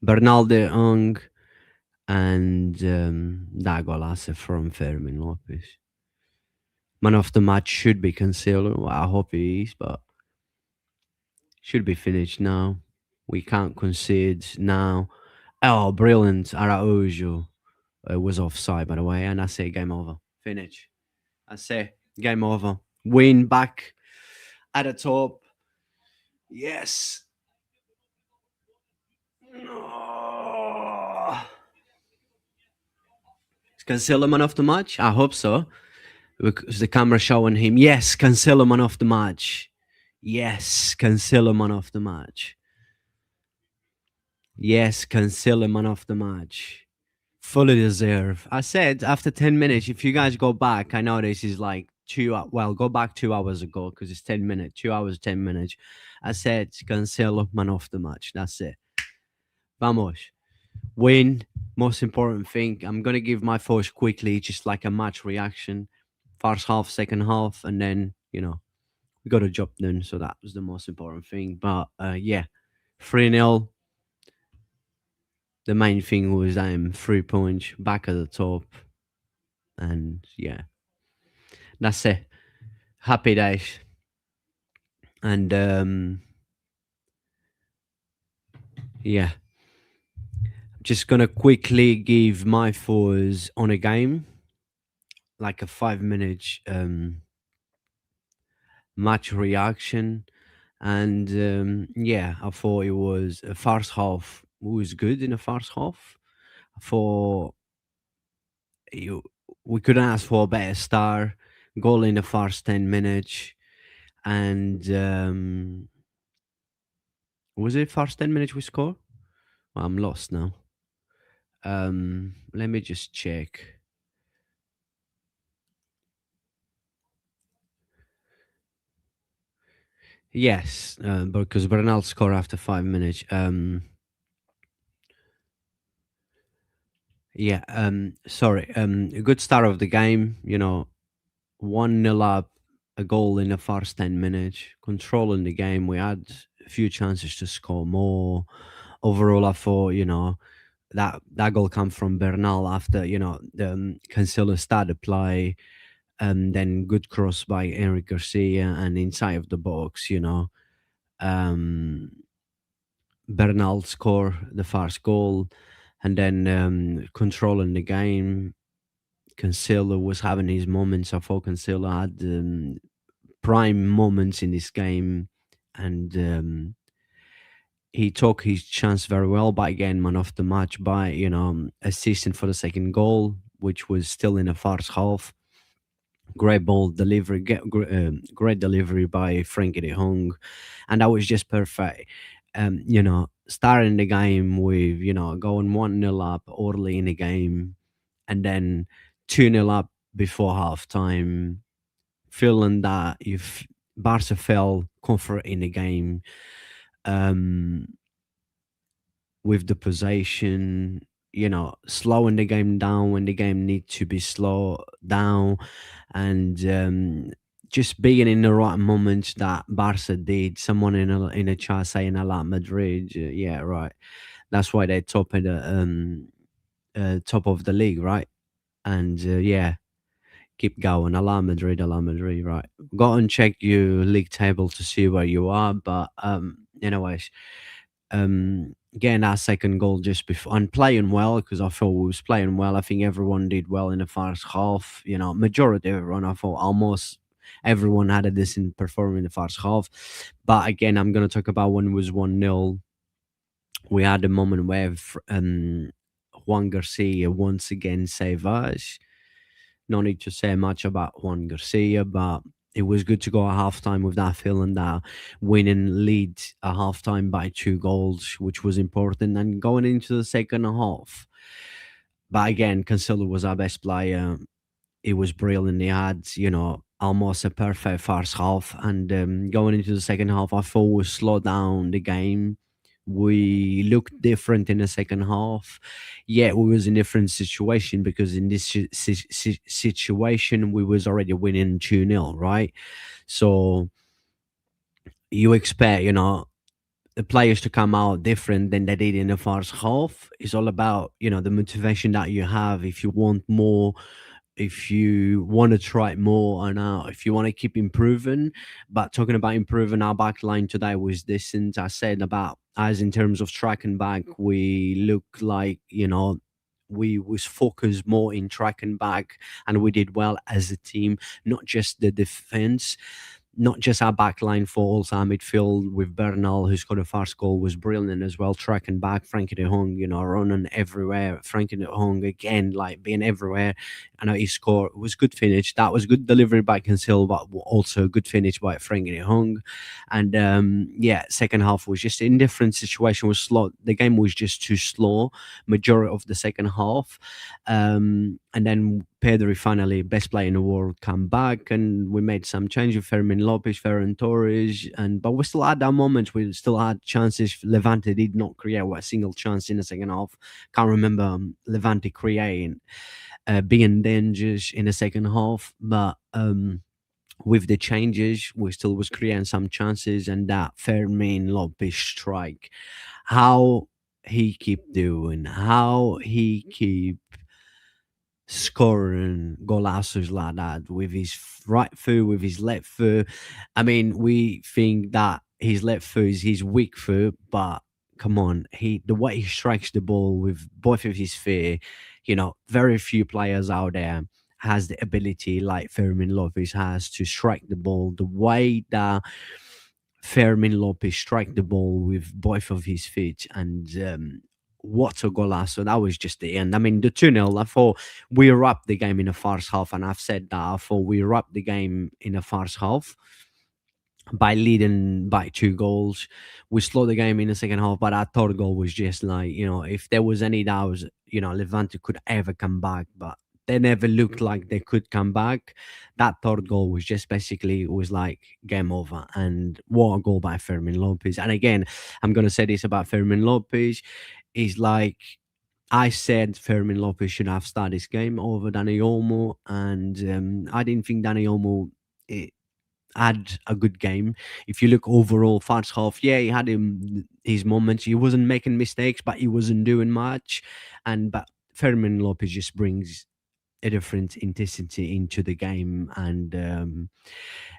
Bernal de Jong and that golazo from Fermin Lopez. Man of the match should be Cancelo. Well, I hope he is, but should be finished now. We can't concede now. Oh, brilliant. Araujo was offside, by the way. And I say game over. Finish. I say game over. Win back at the top. Yes. No. Is Cancelo man of the match? I hope so. Because the camera showing him. Yes, Cancelo man of the match. Yes, Cancelo man of the match. Yes, Cancelo man of the match. Fully deserve. I said after 10 minutes, if you guys go back, I know this is like well, go back 2 hours ago because it's 10 minutes, 2 hours, 10 minutes. I said Cancelo man of the match. That's it. Vamos. Win. Most important thing. I'm going to give my thoughts quickly, just like a match reaction. First half, second half, and then, we got a job done. So that was the most important thing. But yeah, 3-0. The main thing was 3 points back at the top. And yeah, that's it. Happy days. And yeah, just gonna quickly give my thoughts on a game, like a 5 minute match reaction. And yeah, I thought it was a first half was good in the first half. I thought you we couldn't ask for a better start. Goal in the first 10 minutes, and was it first 10 minutes we scored? Well, I'm lost now. Let me just check. Yes, because Bernal scored after 5 minutes. Yeah. Sorry. A good start of the game. 1-0 up, a goal in the first 10 minutes, controlling the game. We had a few chances to score more. Overall, I thought that goal come from Bernal after the Cancelo started play. Then good cross by Enric Garcia and inside of the box. Um, Bernal score the first goal, and then controlling the game. Cancelo was having his moments. I thought Cancelo had prime moments in this game, and he took his chance very well. But again, man of the match by assisting for the second goal, which was still in the first half. Great ball delivery, great delivery by Frankie de Jong, and that was just perfect. Starting the game with going 1-0 up early in the game, and then 2-0 up before halftime, feeling that if Barca fell comfort in the game, um, with the possession, slowing the game down when the game needs to be slowed down, and just being in the right moments that Barca did. Someone in a chat saying, "I like Madrid." Yeah, right. That's why they're top of the league, right? And yeah, keep going. I Madrid, I Madrid, right? Go and check your league table to see where you are. But anyways, getting our second goal just before and playing well because I thought we was playing well. I think everyone did well in the first half. Majority of everyone. I thought almost. Everyone had a decent performance in the first half. But again, I'm going to talk about when it was 1-0. We had a moment where Juan Garcia once again saved us. No need to say much about Juan Garcia, but it was good to go at halftime with that feeling that winning lead at halftime by 2 goals, which was important. And going into the second half, but again, Cancelo was our best player. It was brilliant. He had, almost a perfect first half. And going into the second half, I thought we slowed down the game. We looked different in the second half. Yeah, we was in a different situation because in this situation, we was already winning 2-0, right? So you expect, the players to come out different than they did in the first half. It's all about, the motivation that you have. If you want more, if you want to try more and if you want to keep improving. But talking about improving, our back line today was decent. I said about as in terms of tracking back, we look like, we was focused more in tracking back, and we did well as a team, not just the defense, not just our back line, for also our midfield with Bernal, who scored a first goal, was brilliant as well, tracking back. Frankie de Jong, running everywhere. Frankie de Jong, again, like being everywhere. I know he scored. It was good finish. That was good delivery by Cancel, but also a good finish by Frankie de Jong. And yeah, second half was just in different situation. Was slow. The game was just too slow. Majority of the second half. And then Pedri finally, best player in the world, come back, and we made some change with Fermin Lopez, Ferran Torres, but we still had our moments. We still had chances. Levante did not create a single chance in the second half. Can't remember Levante creating being dangerous in the second half, but with the changes, we still was creating some chances, and that Fermin Lopez strike, how he keep doing, how he keep scoring golazos like that with his right foot, with his left foot. I mean, we think that his left foot is his weak foot, but come on, the way he strikes the ball with both of his feet, very few players out there has the ability like Fermin Lopez has to strike the ball the way that Fermin Lopez strike the ball with both of his feet. And what a golazo. That was just the end. I mean, the 2-0, I thought we wrapped the game in the first half, and I've said that. I thought we wrapped the game in the first half by leading by 2 goals. We slowed the game in the second half, but our third goal was just like, if there was any doubts, Levante could ever come back, but they never looked like they could come back. That third goal was just basically, it was like game over. And what a goal by Fermin Lopez. And again, I'm going to say this about Fermin Lopez. Is like, I said Fermin Lopez should have started this game over Dani Olmo, and I didn't think Dani Olmo had a good game. If you look overall, first half, yeah, he had his moments. He wasn't making mistakes, but he wasn't doing much. But Fermin Lopez just brings a different intensity into the game, and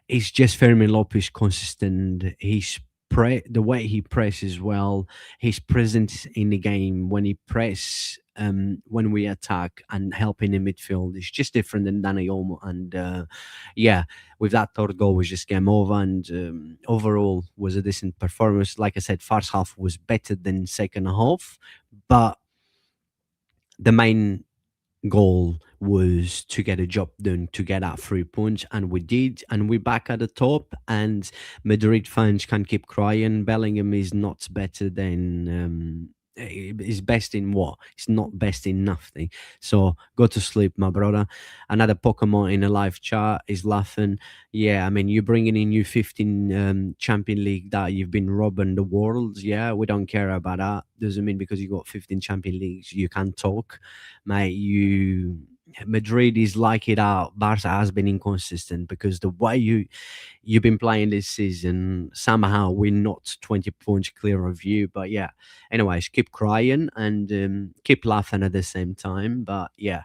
it's just Fermin Lopez consistent. The way he presses well, his presence in the game when he press, when we attack and helping in midfield is just different than Dani Olmo. And yeah, with that third goal was just game over, and overall was a decent performance. Like I said, first half was better than second half, but the main goal was to get a job done, to get that 3 points, and we did, and we're back at the top. And Madrid fans can keep crying. Bellingham is not better than is best in what? It's not best in nothing. So go to sleep, my brother. Another Pokemon in a live chat is laughing. Yeah, I mean, you're bringing in you 15 Champion League that you've been robbing the world. Yeah, we don't care about that. Doesn't mean because you got 15 Champion Leagues you can't talk, mate. Madrid is like it out. Barca has been inconsistent because the way you've been playing this season, somehow we're not 20 points clear of you. But yeah, anyways, keep crying and keep laughing at the same time. But yeah,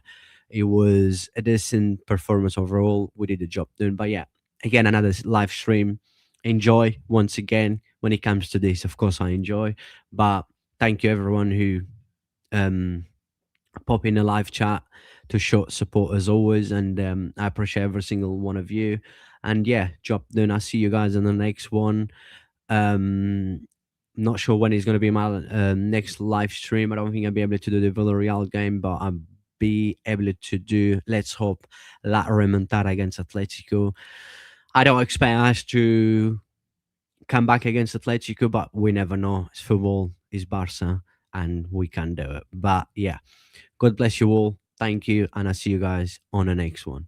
it was a decent performance overall. We did the job done. But yeah, again, another live stream. Enjoy once again. When it comes to this, of course I enjoy. But thank you everyone who um pop in a live chat to show support as always, and I appreciate every single one of you. And yeah, job done. I'll see you guys in the next one. Not sure when it's going to be my next live stream. I don't think I'll be able to do the Villarreal game, but I'll be able to do, let's hope, La Remontada against Atletico. I don't expect us to come back against Atletico, but we never know. It's football, it's Barca, and we can do it. But yeah, God bless you all. Thank you, and I'll see you guys on the next one.